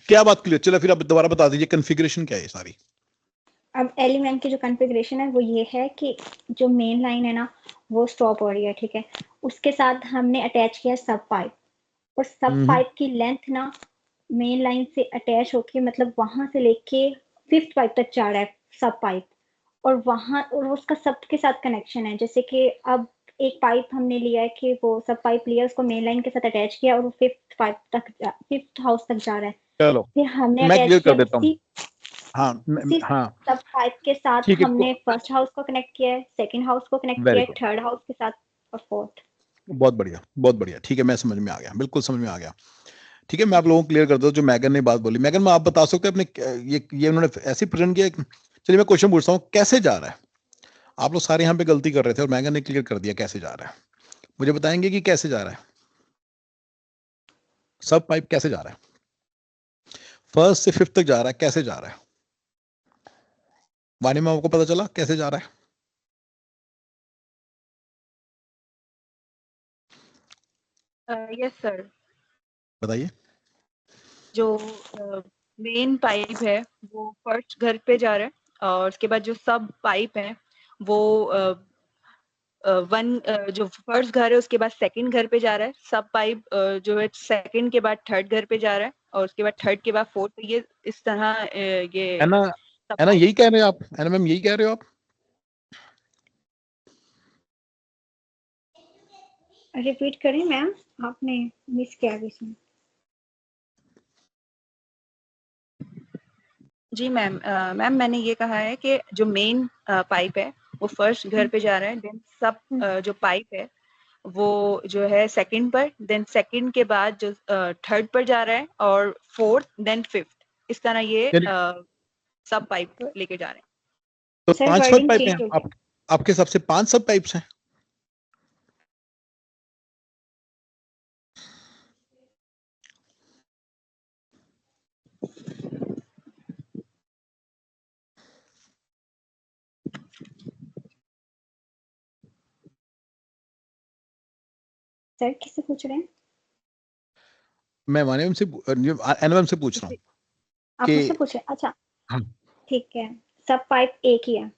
क्या बात क्लियर? चलो फिर आप दोबारा बता दीजिए कॉन्फ़िगरेशन क्या है ये सारी। अब एली मैम की जो कॉन्फ़िगरेशन है वो ये है कि जो मेन लाइन है ना वो स्टॉप हो रही है, ठीक है। उसके साथ हमने अटैच किया सब पाइप और सब पाइप की लेंथ ना मेन लाइन से अटैच होके मतलब वहां से लेके 5th पाइप तक जा रहा है सब पाइप। और वहां और उसका सबके साथ कनेक्शन है। जैसे कि अब एक पाइप हमने लिया है कि वो सब पाइप लिया उसको मेन लाइन के साथ अटैच किया और वो 5th पाइप तक 5th हाउस तक जा रहा है। चलो फिर हमने मैं अटैच क्लियर कर किया देता हूँ। उसी हाँ सब पाइप के साथ ठीक है। हमने फर्स्ट हाउस को कनेक्ट किया है, सेकंड हाउस को कनेक्ट वेरी किया है, गुड, थर्ड हाउस के साथ और फोर्थ। बहुत बढ़िया बहुत बढ़िया। ठीक है, मैं समझ में आ गया, बिल्कुल समझ में आ गया। ठीक है, मैं आप लोगों को क्लियर कर दूं जो मैगन ने बात बोली। मैगन में आप बता सकते हैं अपने ये उन्होंने ऐसे प्रेजेंट किया। चलिए मैं क्वेश्चन पूछता हूँ, कैसे जा रहा है? आप लोग सारे यहाँ पे गलती कर रहे थे और मैगन ने क्लियर कर दिया कैसे जा रहा है। मुझे बताएंगे कि कैसे जा रहा है? सब पाइप कैसे जा रहा है? फर्स्ट से 5th तक जा रहा है, कैसे जा रहा है? वानी में आपको पता चला कैसे जा रहा है? Yes sir. बताइए। जो मेन पाइप है वो फर्स्ट घर पे जा रहा है और उसके बाद जो सब पाइप है वो जो फर्स्ट घर है उसके बाद सेकंड घर पे जा रहा है। सब पाइप जो है सेकंड के बाद थर्ड घर पे जा रहा है और उसके बाद थर्ड के बाद फोर्थ। ये इस तरह ये है ना? सब है ना, पाइप। यही कह रहे हो आप? है ना मैम, यही कह रहे हो आप? रिपीट करें मैम, आपने मिस किया बीच में। जी मैम। मैम मैंने ये कहा है कि जो मेन पाइप है वो फर्स्ट घर पे जा रहा है। देन सब जो पाइप है वो जो है सेकंड पर, देन सेकंड के बाद जो थर्ड पर जा रहा है और फोर्थ देन 5th। इस तरह ये सब पाइप लेके जा रहे हैं। तो सर 5 सब वर्डिंग पाइप हैं चेंज हो गया। आपके हिसाब से 5 सब पाइप्स हैं? सर किससे पूछ रहे हैं? मैं वानी मैम से एनएमएम से पूछ रहा हूँ। आप कि मुझसे पूछे? अच्छा हाँ ठीक है, सब पाइप एक ही है।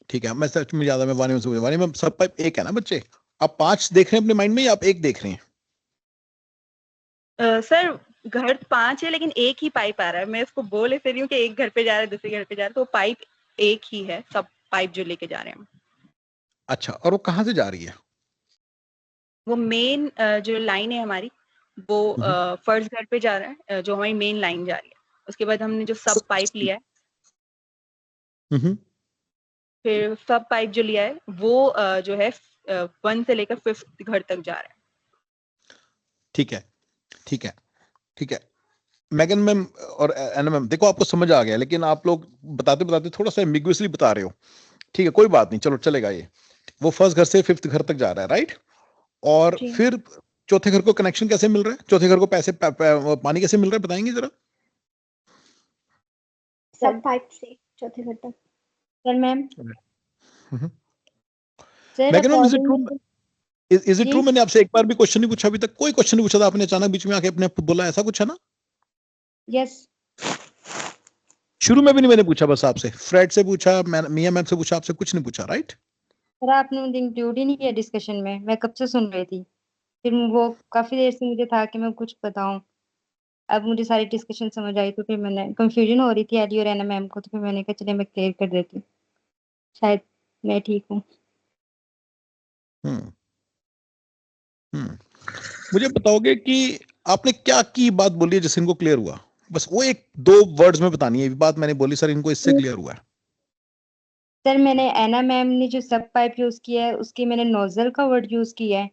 ठीक है, मैं सच में ज्यादा मैं वाणी में वाणी में सब पाइप एक है ना बच्चे? आप 5 देख रहे हैं अपने माइंड में या आप एक देख रहे हैं? सर घर 5 है लेकिन एक ही पाइप आ रहा है। मैं उसको बोल ऐसे रही हूँ कि एक घर पे जा रहा है, दूसरे घर पे जा रहा है, तो पाइप एक ही है, सब पाइप जो लेके जा रहे हैं। अच्छा, और वो कहाँ से जा रही है? वो मेन जो लाइन है हमारी, वो फर्स्ट घर पे जा रहा है, जो हमारी मेन लाइन जा रही है। उसके बाद हमने जो सब पाइप लिया है, हम्म, फिर सब पाइप जो लिया है वो जो है 1 से लेकर 5th घर तक जा रहा है। ठीक है ठीक है ठीक है। मैगन मैम और एना मैम, देखो आपको समझ आ गया, लेकिन आप लोग बताते बताते थोड़ा सा एम्बिगुअसली बता रहे हो। ठीक है, कोई बात नहीं, चलो चलेगा ये। वो फर्स्ट घर से 5th घर तक जा रहा है, राइट? और जी फिर चौथे घर को कनेक्शन कैसे मिल रहा है? चौथे घर को पैसे पानी कैसे मिल रहा है, बताएंगे जरा? सब पाइप से चौथे घर तक। Sir ma'am, hmm. Sir Megan ma'am, is it true? According is it जी ट्रू? मैंने आपसे एक बार भी क्वेश्चन नहीं पूछा, अभी तक कोई क्वेश्चन नहीं पूछा था, आपने अचानक बीच में आके अपने बोला, ऐसा कुछ है ना? यस शुरू में भी नहीं मैंने पूछा, बस आपसे फ्रेड से पूछा, मियां मैम से पूछा, आपसे कुछ नहीं पूछा, राइट? सर, आपने मुझे इंक्लूड ही नहीं किया डिस्कशन में। मैं कब से सुन रही थी, फिर वो काफी देर से मुझे था कि मैं कुछ बताऊं। अब मुझे सारी डिस्कशन समझ आई, तो फिर मैंने कंफ्यूजन हो रही थी एली और एना मैम को, तो फिर मैंने कहा चलिए मैं क्लियर कर देती हूँ, शायद मैं ठीक हूँ। हम्म हम्म। मुझे बताओगे कि आपने क्या की बात बोली है जिससे इनको क्लियर हुआ? बस वो एक दो वर्ड्स में बतानी है। ये बात मैंने बोली सर, इनको इससे क्लियर हुआ है। सर, मैंने एना मैम ने जो सब पाइप यूज किया है उसकी मैंने नोजल का वर्ड यूज किया है,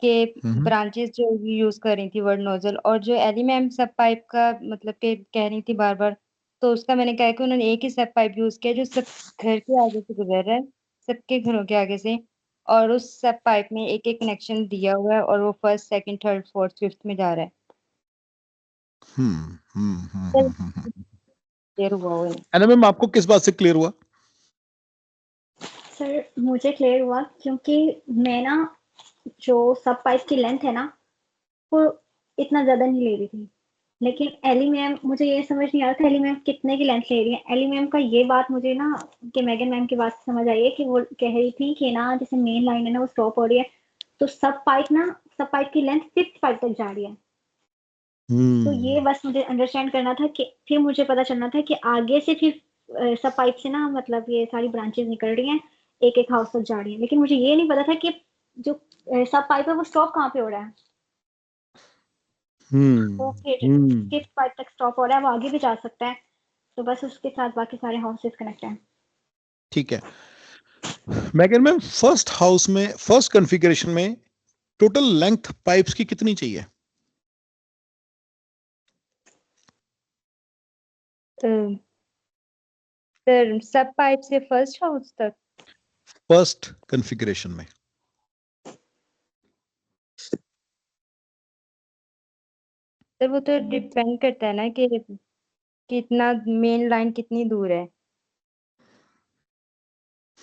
कि हम्म ब्रांचेस जो यूज कर रही थी वर्ड नोजल, और जो एली मैम सब पाइप का मतलब के कह रही थी बार बार, तो उसका मैंने कहा कि उन्होंने एक ही सब पाइप यूज किया जो सब घर के आगे से गुजर रहा है, सबके घरों के आगे से, और उस सब पाइप में एक एक कनेक्शन दिया हुआ है, और वो first second third fourth fifth में जा रहा है। हम्म हम्म हम्म सर, हम्म, हम्म। क्लियर हुआ वो? एना मैम, आपको किस बात से क्लियर हुआ? सर मुझे क्लियर हुआ क्योंकि मैं ना जो सब पाइप की लेंथ है ना वो इतना ज्यादा नहीं ले रही थी, लेकिन एली मैम, मुझे ये समझ नहीं आ रहा था एली मैम कितने की लेंथ ले रही है। एली मैम का ये बात मुझे ना कि मैगन मैम की बात से समझ आई है कि वो कह रही थी कि ना जैसे मेन लाइन है ना वो स्टॉप हो रही है, तो सब पाइप की लेंथ 5th पाइप तक जा रही है। तो ये हम्म बस मुझे अंडरस्टैंड करना था कि फिर मुझे पता चलना था कि आगे से फिर सब पाइप से ना मतलब ये सारी ब्रांचेस निकल रही हैं, एक एक हाउस तक जा रही हैं, लेकिन मुझे ये नहीं पता था कि जो सब पाइप है वो स्टॉप कहाँ पे हो रहा है। हम्म वो फिर हम्म। 5th पाइप तक स्टॉप हो रहा है, वो आगे भी जा सकता है, तो बस उसके साथ बाकी सारे हाउसेस कनेक्ट हैं। ठीक है मैगन मैम, फर्स्ट हाउस में फर्स्ट कॉन्फ़िगरेशन में टोटल लेंथ पाइप्स की कितनी चाहिए? सर, सब पाइप से फर्स्ट हाउस तक? फर्स्ट कॉन्फ़िगरेशन में सर, वो तो डिपेंड करता है ना कि कितना मेन लाइन कितनी दूर है।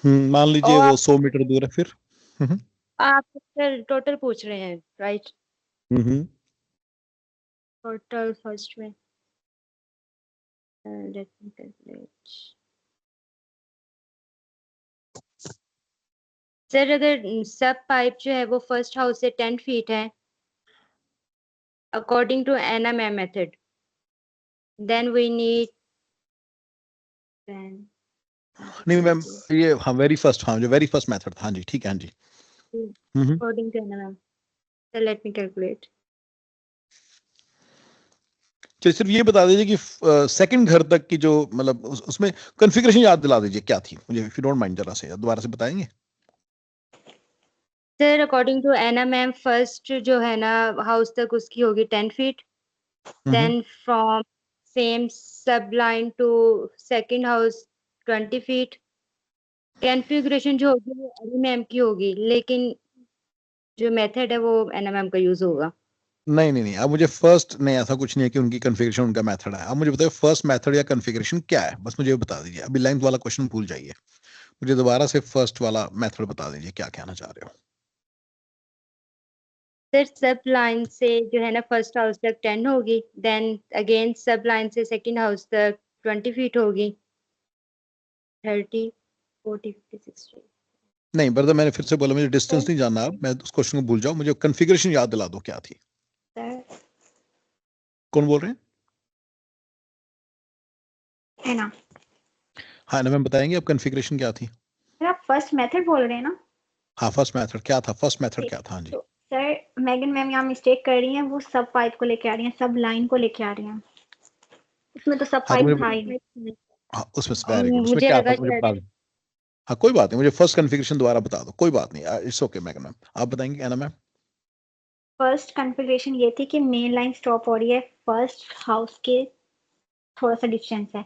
मान लीजिए और वो 100 मीटर दूर है, फिर? हम्म आप सर टोटल पूछ रहे हैं, राइट? हम्म। टोटल फर्स्ट में, लेट मी कैलकुलेट। सर, अगर सब पाइप जो है वो फर्स्ट हाउस से 10 फीट है according to NMM method, then we need नहीं मैम, ये हाँ वेरी फर्स्ट, हाँ जो वेरी फर्स्ट मेथड था, हाँ जी ठीक है, हाँ जी। According to NMM, sir let me calculate. चलिए सिर्फ ये बता दीजिए कि सेकंड घर तक की जो मतलब उसमें कॉन्फ़िगरेशन याद दिला दीजिए क्या थी मुझे, इफ यू डोंट माइंड, जरा से दोबारा से बताएंगे? Sir, according to NMM first जो है ना हाउस तक उसकी होगी 10 feet, then from same sub line to second house 20 feet. Configuration जो होगी वो एनएमएम की होगी, लेकिन जो मेथड है वो एनएमएम का यूज होगा। नहीं नहीं नहीं, अब मुझे फर्स्ट नहीं, ऐसा कुछ नहीं है कि उनकी कॉन्फ़िगरेशन उनका मेथड है। अब मुझे बताइए फर्स्ट मेथड या कॉन्फ़िगरेशन क्या है, बस मुझे बता दीजिए। अभी लेंथ वाला क्वेश्चन भूल जाइए, मुझे दोबारा से फर्स्ट वाला मेथड बता दीजिए, क्या कहना चाह रहे हो? सर सब लाइन से जो है ना फर्स्ट हाउस तक 10 होगी, देन अगेन सब लाइन से सेकंड हाउस तक 20 फीट होगी, 30 40 50 60। नहीं ब्रदर, मैंने फिर से बोला मुझे डिस्टेंस नहीं जानना, अब मैं उस क्वेश्चन को भूल जाऊं, मुझे कॉन्फ़िगरेशन याद दिला दो क्या थी। सर कौन बोल रहे हैं? है ना हाँ ना, मैम बताएंगे अब कॉन्फ़िगरेशन क्या थी? सर, आप फर्स्ट मेथड बोल रहे हैं ना? हाँ, फर्स्ट मेथड क्या था? फर्स्ट मेथड क्या था? हाँ जी। तो सर मैगन मैम यहाँ मिस्टेक कर रही हैं, वो सब पाइप को लेके आ रही हैं, सब लाइन को लेके आ रही हैं, उसमें तो सब हाँ तो पाइप मुझे, था ही नहीं। हाँ उसमें वेरी गुड, उसमें मुझे क्या लगा था मुझे बता शायद दो। हाँ कोई बात नहीं, मुझे फर्स्ट कॉन्फ़िगरेशन दोबारा बता दो, कोई बात नहीं, इट्स ओके मैगन मैम, आप बताएंगे क्या ना मैम? फर्स्ट कॉन्फ़िगरेशन ये थी कि मेन लाइन स्टॉप हो रही है फर्स्ट हाउस के थोड़ा सा डिस्टेंस है,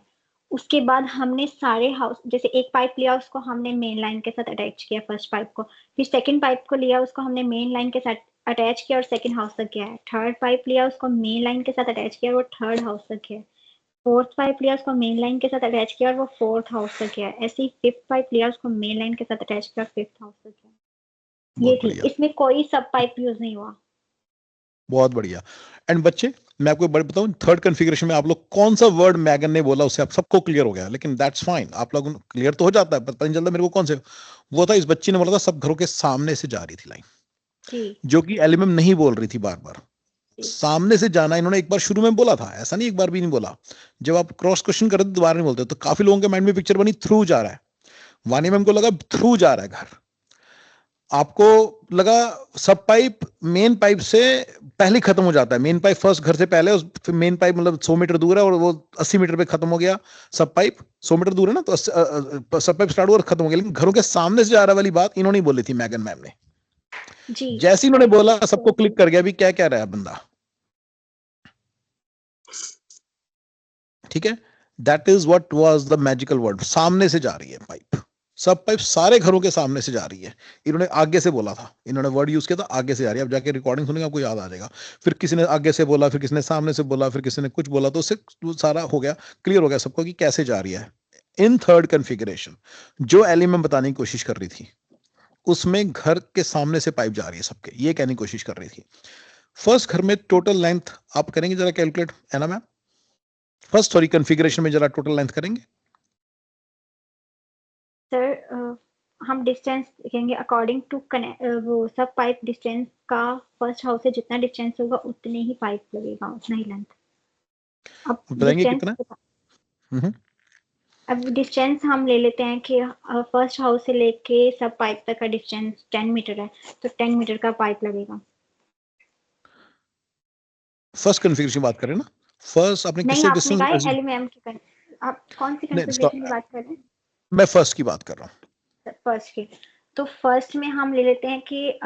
उसके बाद हमने सारे हाउस, जैसे एक पाइप लिया उसको हमने मेन लाइन के साथ अटैच किया फर्स्ट पाइप को, फिर सेकंड पाइप को लिया उसको हमने मेन लाइन के साथ अटैच किया और सेकंड हाउस तक गया है, थर्ड पाइप लिया उसको मेन लाइन के साथ अटैच किया और वो थर्ड हाउस तक गया है, फोर्थ पाइप लिया उसको मेन लाइन के साथ अटैच किया और वो फोर्थ हाउस तक गया है, ऐसे ही फिफ्थ पाइप लिया उसको मेन लाइन के साथ अटैच किया और फिफ्थ हाउस तक गया। ये बहुत थी, बढ़िया, इसमें कोई सब पाइप यूज नहीं हुआ। बहुत बढ़िया। एंड बच्चे, मैं आपको बड़े बताऊं, थर्ड कॉन्फ़िगरेशन में आप लोग कौन सा वर्ड मैगन ने बोला उससे आप सबको क्लियर हो गया, लेकिन दैट्स फाइन, आप लोग क्लियर तो हो जाता है, पता नहीं चलता मेरे को कौन से वो था। इस बच्ची ने बोला था सब घरों के सामने से जा रही थी लाइन, जी जो कि एलिमम नहीं बोल रही थी बार बार। जी सामने से जाना इन्होंने एक बार शुरू में बोला था, ऐसा नहीं एक बार भी नहीं बोला। जब आप क्रॉस क्वेश्चन करते दोबारा नहीं बोलते, तो काफी लोगों के माइंड में पिक्चर बनी थ्रू जा रहा है, वानी मैम को लगा थ्रू जा रहा है घर, आपको लगा सब पाइप मेन पाइप से पहले खत्म हो जाता है, मेन पाइप फर्स्ट घर से पहले, उस मेन पाइप मतलब 100 मीटर दूर है और वो 80 मीटर पे खत्म हो गया। सब पाइप 100 मीटर दूर है ना, तो सब पाइप स्टार्ट हुआ और खत्म हो गया, लेकिन घरों के सामने से जा रहा वाली बात इन्होंने बोली थी मैगन मैम ने। जी जैसे इन्होंने बोला सबको क्लिक कर गया भी क्या कह रहा है बंदा, ठीक है। That is what was the magical word, सामने से जा रही है पाइप, सब पाइप सारे घरों के सामने से जा रही है। इन्होंने आगे से बोला था, इन्होंने वर्ड यूज किया था आगे से जा रही है, अब जाके रिकॉर्डिंग सुनेंगे आपको याद आ जाएगा। फिर किसी ने आगे से बोला, फिर किसी ने सामने से बोला, फिर किसी ने कुछ बोला, तो उससे सारा हो गया, क्लियर हो गया सबको कि कैसे जा रही है। इन थर्ड कॉन्फ़िगरेशन जो एलिमेंट बताने की कोशिश कर रही थी, उसमें घर के सामने से पाइप जा रही है सबके, ये कहने की कोशिश कर रही थी। फर्स्ट घर में टोटल लेंथ आप करेंगे जरा कैलकुलेट, है ना मैम? फर्स्ट सॉरी कॉन्फ़िगरेशन में जरा टोटल लेंथ करेंगे। सर हम डिस्टेंस देखेंगे अकॉर्डिंग टू वो सब पाइप डिस्टेंस का, फर्स्ट हाउस से जितना डिस्टेंस होगा उतने ही पाइप लगेगा, उतना ही लेंथ। अब बताएंगे डिस्टेंस, कितना? अब डिस्टेंस हम ले लेते हैं कि फर्स्ट हाउस से लेके सब पाइप तक का डिस्टेंस 10 मीटर है, तो 10 मीटर का पाइप लगेगा। फर्स्ट कॉन्फ़िगरेशन बात करें ना, फर्स्ट आपने नहीं, किससे आपने कहा डिस्टेंस? एलएमएम की आप कौन सी नहीं कॉन्फ़िगरेशन की बात कर रहे हैं? मैं फर्स्ट की बात कर रहा हूँ। फर्स्ट की, तो फर्स्ट में हम ले लेते हैं कि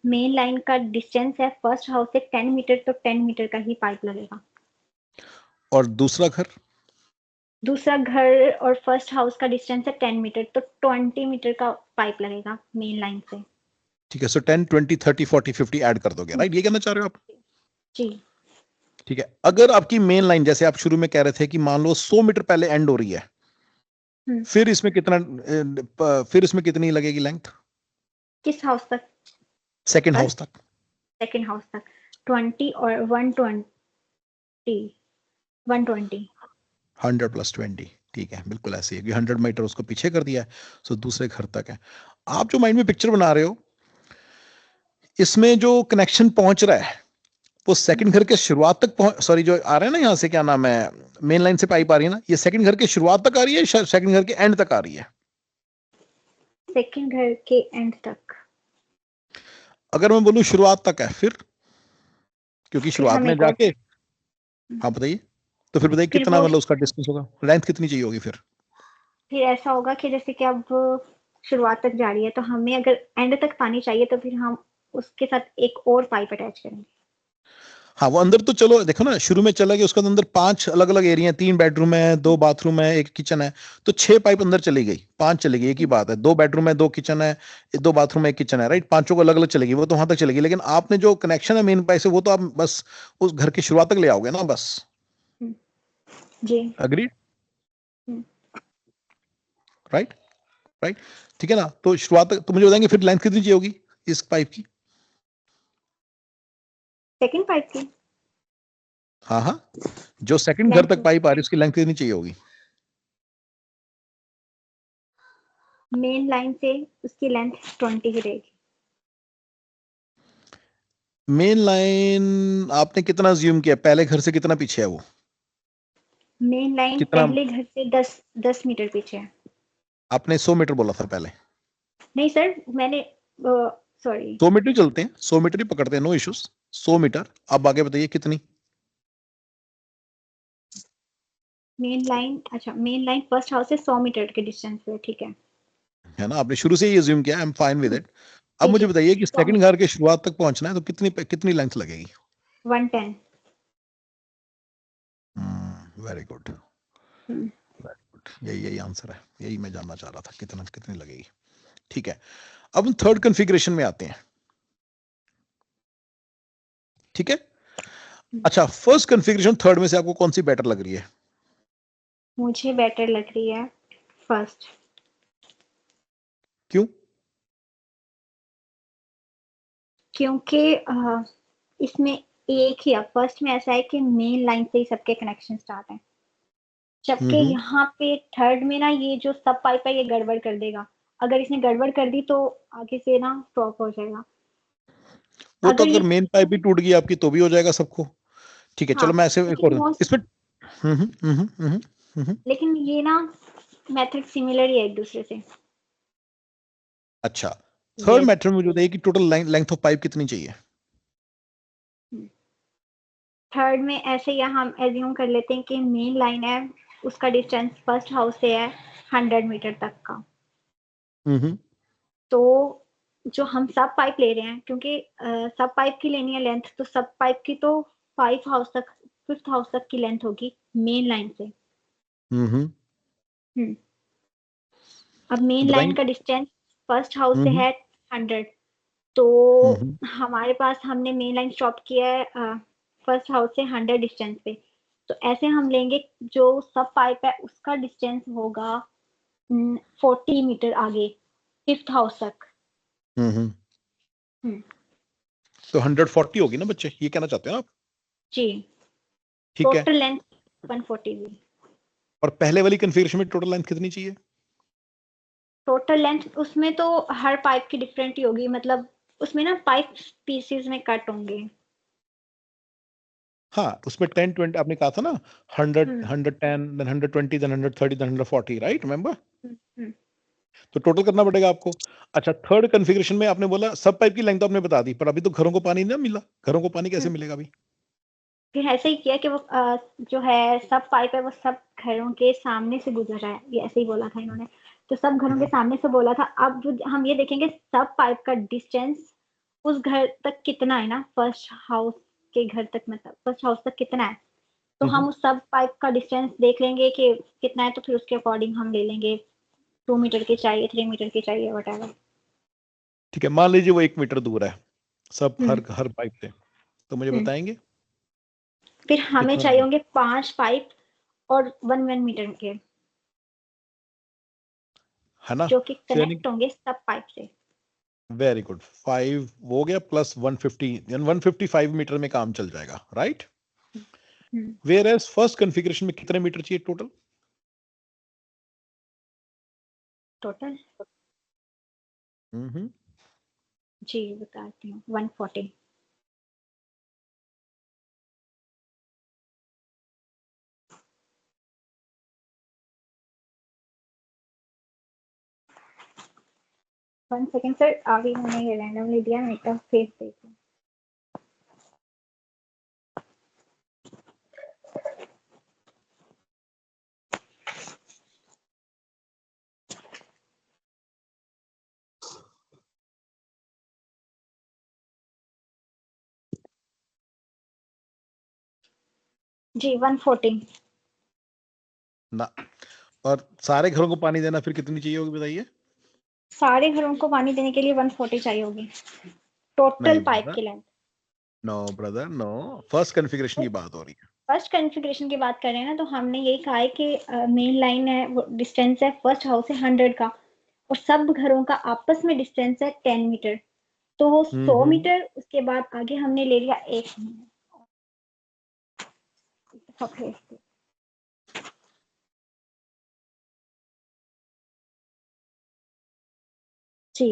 मेन लाइन का डिस्टेंस है फर्स्ट हाउस से 10 मीटर, तो 10 मीटर का ही पाइप लगेगा। और दूसरा घर? दूसरा घर और फर्स्ट हाउस का डिस्टेंस है 10 मीटर, तो 20 मीटर का पाइप लगेगा मेन लाइन से। ठीक है, सो 10 20 30 40 50 ऐड कर दोगे, राइट? ये कहना चाह रहे हो आप? जी ठीक है, अगर आपकी मेन लाइन जैसे आप शुरू में कह रहे थे कि मान लो 100 मीटर पहले एंड हो रही है, फिर इसमें कितना फिर इसमें कितनी लगेगी लेंथ किस हाउस तक? सेकंड हाउस तक? सेकंड हाउस तक 20 और 120, 120। 100 + 20, ठीक है, बिल्कुल ऐसे ही है, 100 मीटर उसको पीछे कर दिया है, सो दूसरे घर तक है। आप जो माइंड में पिक्चर बना रहे हो, इसमें जो कनेक्शन पहुंच रहा है वो सेकंड घर के शुरुआत तक पहुंच, सॉरी जो आ रहा है ना यहाँ से, क्या नाम है, मेन लाइन से पाइप आ रही है ना, ये सेकंड घर के शुरुआत तक आ रही है, सेकंड घर के एंड तक आ रही है? सेकंड घर के एंड तक। अगर मैं बोलूं शुरुआत तक है, फिर क्योंकि फिर शुरुआत हम में एक और, जाके, हाँ बताइए, तो फिर बताइए फिर कितना वो मतलब उसका डिस्टेंस होगा, लेंथ कितनी चाहिए होगी फिर? फिर ऐसा होगा कि जैसे कि अब शुरुआत तक जा रही है, तो हमें अगर एंड तक पानी चाहिए तो फिर हम उसके साथ एक और पाइप अटैच करेंगे। हाँ वो अंदर तो चलो देखो ना, शुरू में चला गया, उसके अंदर 5 अलग अलग एरिया, 3 बेडरूम है, 2 बाथरूम है, 1 किचन है, तो 6 पाइप अंदर चली गई, 5 चली गई, एक ही बात है, 2 बेडरूम है, 2 किचन है, 2 बाथरूम है, 1 किचन है, राइट? पांचों को अलग अलग चलेगी, वो तो वहां तक चलेगी, लेकिन आपने जो कनेक्शन है मेन पाइप से, वो तो आप बस उस घर की शुरुआत तक ले आओगे ना, बस। जी अग्री? राइट, राइट, ठीक है ना? तो शुरुआत तक तो मुझे बताएंगे फिर लेंथ कितनी चाहिए होगी इस पाइप की? सेकंड पाइप की हाँ हाँ, जो सेकंड घर Length तक पाइप आ रही है उसकी लेंथ कितनी चाहिए होगी? मेन लाइन से उसकी लेंथ 20 ही रहेगी। मेन लाइन आपने कितना अज्यूम किया, पहले घर से कितना पीछे है वो? मेन लाइन कितना? पहले घर से 10 मीटर पीछे है। आपने 100 मीटर बोला था पहले। नहीं सर, मैंने सॉरी 100 मीटर ही चलते हैं, 100 मीटर ही पकड़ते हैं, नो इश्यूज। 100 मीटर। अब आगे बताइए कितनी? मेन लाइन, अच्छा मेन लाइन फर्स्ट हाउस से 100 मीटर के डिस्टेंस पे, ठीक है ना, आपने शुरू से ही अज्यूम किया, I am fine with it. अब ठीक मुझे है। बताइए कि 100 सेकंड मीटर घर के शुरुआत तक पहुंचना है तो कितनी लेंथ लगेगी? 110। वेरी गुड, वेरी गुड, यही आंसर है, यही मैं जानना चाह रहा था, कितनी लगेगी। ठीक है, अब हम थर्ड कॉन्फ़िगरेशन में आते हैं। ठीक है, अच्छा फर्स्ट कॉन्फ़िगरेशन थर्ड में से आपको कौन सी बेटर लग रही है? मुझे बेटर लग रही है फर्स्ट। क्यों? क्योंकि इसमें एक ही है, फर्स्ट में ऐसा है कि मेन लाइन से ही सबके कनेक्शन स्टार्ट हैं, जबकि यहाँ पे थर्ड में ना ये जो सब पाइप है ये गड़बड़ कर देगा। अगर इसने गड़बड़ कर दी तो आगे से ना स्टॉप हो जाएगा। वो तो अगर ये अगर मेन पाइप भी टूट गई आपकी तो भी हो जाएगा सबको। ठीक है, हाँ, चलो मैं ऐसे एक और लेकिन इसमें लेकिन ये ना मेथड सिमिलर ही है एक दूसरे से। अच्छा, थर्ड Yes. मेथड में मुझे बताइए कि टोटल लेंथ ऑफ पाइप कितनी चाहिए? थर्ड में ऐसे ही हम एज्यूम कर लेते हैं कि मेन लाइन है, उसका डिस्टेंस फर्स्ट हाउस से है 100 मीटर तक का। तो जो हम सब पाइप ले रहे हैं, क्योंकि सब पाइप की लेनी है लेंथ, तो सब पाइप की तो 5 हाउस तक, 5th हाउस तक की लेंथ होगी मेन लाइन से। अब मेन तो लाइन बताएंगे। का डिस्टेंस फर्स्ट हाउस से है 100, तो हमारे पास हमने मेन लाइन स्टॉप किया है फर्स्ट हाउस से 100 डिस्टेंस पे। तो ऐसे हम लेंगे जो सब पाइप है उसका डिस्टेंस होगा 40 मीटर आगे 5th हाउस तक। तो 140 होगी ना बच्चे, ये कहना चाहते हो आप? जी, ठीक है, टोटल लेंथ 140 हुई। और पहले वाली कॉन्फ़िगरेशन में टोटल लेंथ कितनी चाहिए? टोटल लेंथ उसमें तो हर पाइप की डिफरेंट ही होगी, मतलब उसमें ना पाइप पीसेस में कट होंगे। हाँ, उसमें 10 20 आपने कहा था ना, 100 110 then 120 then 130 then 140, right, remember? तो टोटल करना पड़ेगा आपको। अच्छा, थर्ड कॉन्फ़िगरेशन में आपने बोला सब पाइप की लेंथ तो आपने बता दी, पर अभी तो घरों को पानी नहीं मिला, घरों को पानी कैसे मिलेगा अभी? फिर ऐसे ही किया कि वो जो है सब पाइप है वो सब घरों के सामने से गुजर रहा है, ये ऐसे ही बोला था इन्होंने। तो सब घरों के सामने से बोला था। अब जो हम ये देखेंगे सब पाइप का डिस्टेंस उस घर तक कितना है ना, फर्स्ट हाउस के घर तक, मतलब फर्स्ट हाउस तक कितना है, तो हम उस सब पाइप का डिस्टेंस देख लेंगे कि कितना है, तो फिर उसके अकॉर्डिंग हम ले लेंगे 2 मीटर की चाहिए, 3 मीटर की चाहिए, वट। ठीक है, मान लीजिए वो 1 मीटर दूर है सब, हर पाइप से, तो मुझे बताएंगे फिर हमें कितना चाहिए दूर? होंगे 5 पाइप और 1 मीटर के, है ना, जो कि तो यानी कनेक्ट होंगे सब पाइप से। वेरी गुड, 5 हो गया प्लस 150, यानी 155 मीटर में काम चल जाएगा, right? Whereas first configuration में कितने मीटर चाहिए टोटल? टोटल जी बताती हूँ, 140। वन सेकेंड सर, अभी मैंने ये रैंडमली दिया, मैं एक फेस देखूँ। जी 140 ना, और सारे घरों को पानी देना फिर कितनी चाहिए होगी बताइए? सारे घरों को पानी देने के लिए 140 चाहिए होगी टोटल नहीं पाइप ब्रदर, की length. No brother, no, first configuration की बात हो रही है। फर्स्ट कॉन्फ़िगरेशन की बात कर रहे हैं ना, तो हमने यही कहा है कि मेन लाइन है, वो डिस्टेंस है फर्स्ट हाउस से 100 का, और सब घरों का आपस में डिस्टेंस है 10 मीटर। तो वो 100 हम्म। मीटर, उसके बाद आगे हमने ले लिया 1 मिनट। जी,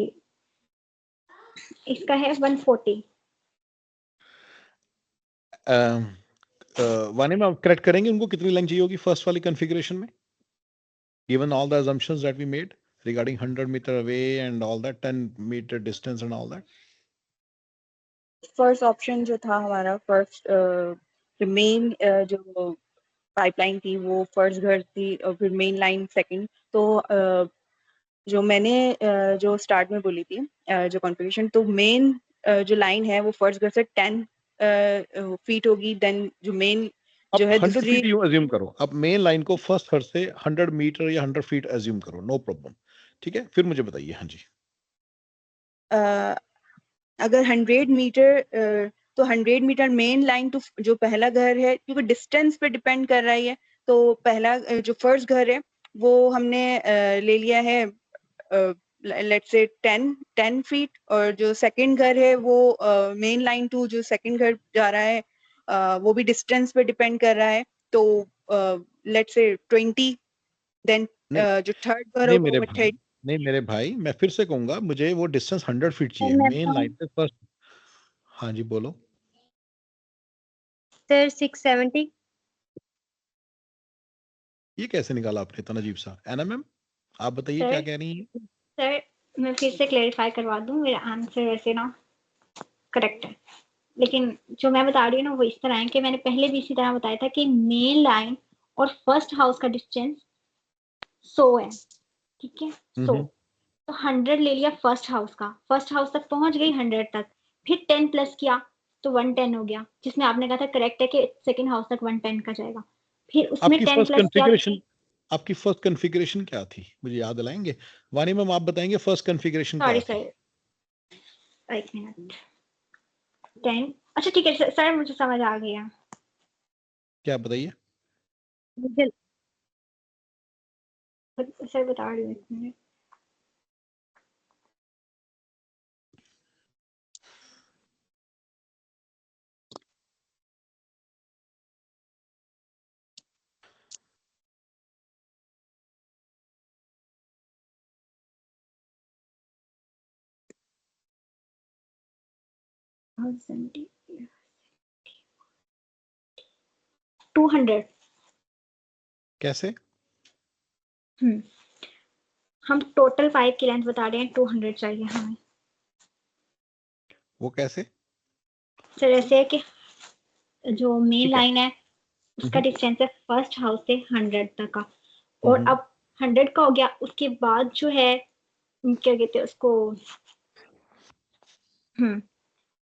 इसका है 140। वानी में आप करेक्ट करेंगे उनको कितनी लेंथ चाहिए होगी फर्स्ट वाली कॉन्फ़िगरेशन में, given all the assumptions that we made regarding 100 meter away and all that, 10 meter distance and all that? First option जो था हमारा, फर्स्ट मेन जो पाइपलाइन थी वो फर्स्ट घर थी, और फिर मेन लाइन सेकंड। तो जो मैंने जो स्टार्ट में बोली थी जो कॉन्फ़िगरेशन, तो मेन जो लाइन है वो फर्स्ट घर से 10 फीट होगी। देन जो मेन जो है 100 दूसरी, फीट यूं अज्यूम करो, अब मेन लाइन को फर्स्ट घर से 100 मीटर या 100 फीट अज्यूम करो, नो प्रॉब्लम, ठीक है। फिर मुझे बताइए। हाँ जी, अगर 100 मीटर तो 100 मीटर मेन लाइन टू जो पहला घर है, क्योंकि डिस्टेंस पे डिपेंड कर रहा है। तो पहला जो फर्स्ट घर है वो हमने ले लिया है लेट्स से 10 फीट, और जो सेकंड घर है वो मेन लाइन टू जो सेकंड घर जा रहा है वो भी डिस्टेंस पे डिपेंड कर रहा है। तो लेट्स से 20। देन जो थर्ड घर नहीं होगा मेरे वो भाई, 30। नहीं मेरे भाई, मैं फिर से कहूंगा, मुझे वो डिस्टेंस 100 फीट चाहिए मेन लाइन से फर्स्ट। हाँ जी बोलो। सर 670। ये कैसे निकाला आपने इतना अजीब सा? एना मैम आप बताइए क्या सर कह रही हैं? सर मैं फिर से क्लेरिफाई करवा दूं, मेरा आंसर वैसे ना करेक्ट है, लेकिन जो मैं बता रही हूँ ना वो इस तरह है कि मैंने पहले भी इसी तरह बताया था कि मेन लाइन और फर्स्ट हाउस का डिस्टेंस 100 है, ठीक है 100। तो 100 ले लिया फर्स्ट हाउस का, फर्स्ट हाउस तक पहुंच गई 100 तक, फिर 10 प्लस किया तो 110 हो गया, जिसमें आपने कहा था करेक्ट है कि सेकंड हाउस तक 110 का जाएगा। फिर उसमें आपकी 10 फर्स्ट प्लस किया। कॉन्फ़िगरेशन, आपकी फर्स्ट कॉन्फ़िगरेशन क्या थी, मुझे याद दिलाएंगे? वानी मैम आप बताएंगे फर्स्ट कॉन्फ़िगरेशन क्या सॉरी थी? सर, एक मिनट। 10, अच्छा ठीक है सर, मुझे समझ आ गया। क्या बताइए? मुझे सर बता रही हूँ, एक मिनट। और 200। कैसे? हम टोटल पाइप की लेंथ बता रहे हैं, 200 चाहिए हमें। वो कैसे? सर ऐसे है कि जो मेन ठीक है। लाइन है उसका डिस्टेंस है फर्स्ट हाउस से 100 तक का, और हम्म, अब 100 का हो गया, उसके बाद जो है क्या कहते हैं उसको,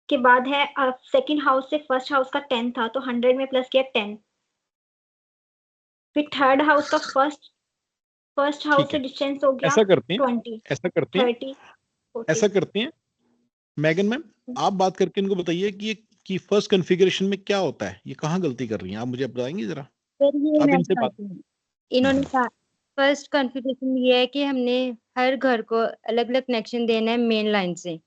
के बाद है सेकंड हाउस से फर्स्ट हाउस का 10 था तो 100 में प्लस किया 10, फिर थर्ड हाउस का फर्स्ट हाउस ठीक से है। डिस्टेंस हो गया ऐसा करते हैं, 20, ऐसा करते हैं, 30, 40। ऐसा करते हैं मैगन मैम, आप बात करके इनको बताइए कि ये कि फर्स्ट कॉन्फ़िगरेशन में क्या होता है, ये कहाँ गलती कर रही हैं, आप मुझे बताएंगे जरा? सर ये आप मैं इनसे बात। बताती हूँ। इन्होंने कहा फर्स्ट कॉन्फ़िगरेशन ये है कि हमने हर घर को अलग अलग कनेक्शन देना है मेन लाइन से।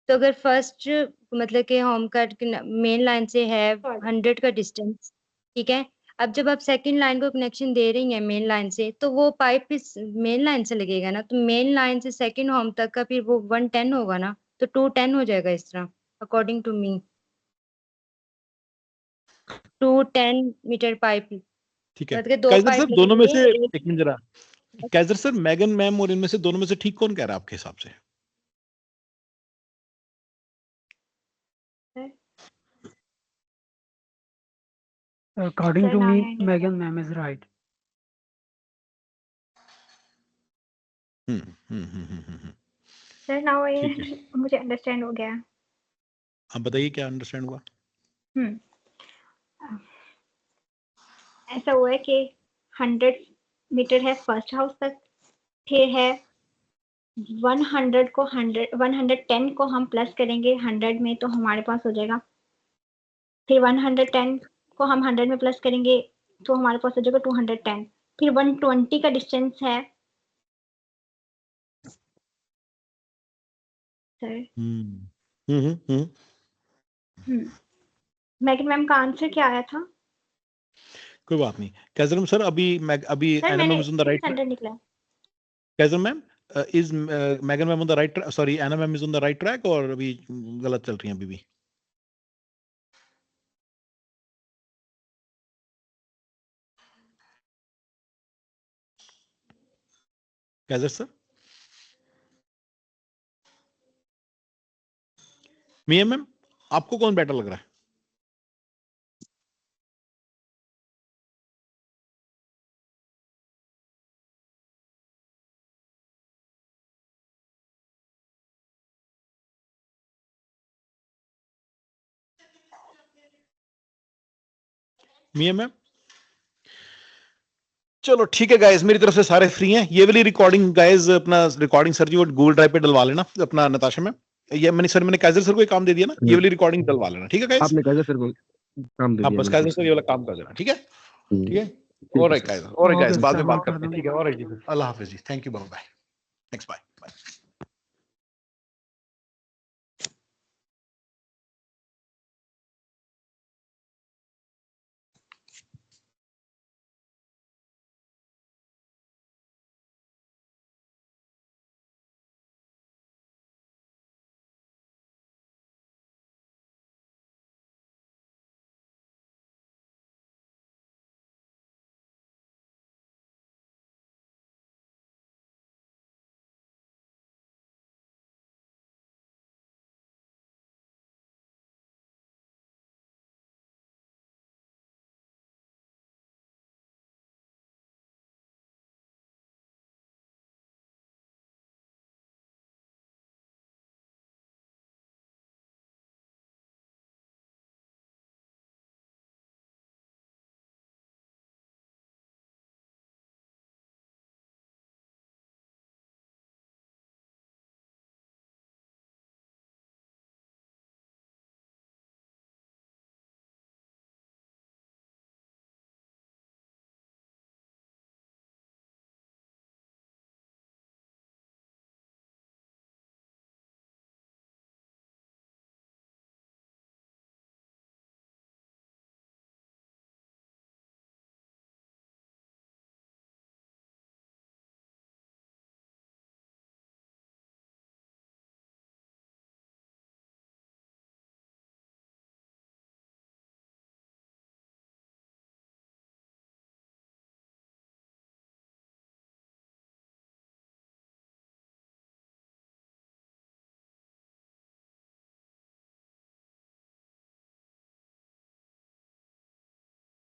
तो अगर फर्स्ट मतलब कि होम का मेन लाइन से है 100 का डिस्टेंस, ठीक है। अब जब आप सेकंड लाइन को कनेक्शन दे रही हैं मेन लाइन से, तो वो पाइप इस मेन लाइन से लगेगा ना, तो मेन लाइन से सेकंड होम तक का फिर वो 110 होगा ना, तो 210 हो जाएगा इस तरह, according to me. 210 metre pipe, ठीक है। मतलब कि 2 काइजर पाइप सर दोनों में से लगेंगे। एक मिनट जरा, काइजर सर मैगन मैम और इनमें से दोनों में से ठीक कौन कह रहा है आपके हिसाब से? According सर to ना me, है Megan ma'am is right. Sir ना ठीक है, ये मुझे अंडरस्टैंड हो गया। आप बताइए क्या अंडरस्टैंड हुआ? ऐसा हुआ है कि 100 मीटर है फर्स्ट हाउस तक, फिर है 100 को 110 को हम प्लस करेंगे 100 में तो हमारे पास हो जाएगा, फिर 110 को हम 100 में प्लस करेंगे तो हमारे पास हो जाएगा 210, फिर 120 का डिस्टेंस है सर। मैगन मैम का आंसर क्या आया था? कोई बात नहीं। कैजरम सर, अभी सर एना मैंने ma'am is on the right centre निकला। कैजरम ma'am, is Megan ma'am on the right, sorry Anna ma'am is on the right track, और अभी गलत चल रही हैं अभी भी? कैजर सर, मिया मैम, आपको कौन बेटर लग रहा है? मिया मैम, चलो ठीक है गाइस, मेरी तरफ से सारे फ्री हैं। ये वाली रिकॉर्डिंग गाइस, अपना रिकॉर्डिंग सर जी वो गूगल ड्राइव पे डलवा लेना अपना, नताशा मैम। ये मैंने कैजर सर को एक काम दे दिया ना, ये वाली रिकॉर्डिंग डलवा लेना, ठीक है गाइस? आपने कैजर सर को काम दे हाँ, दिया बस कैजर सर ये वाला काम कर देना, ठीक है? ठीक है, ऑलराइट गाइस, ऑलराइट गाइस, बाद में बात करते हैं, ठीक है? ऑलराइट जी, अल्लाह हाफिज जी, thank you, bye bye, next bye.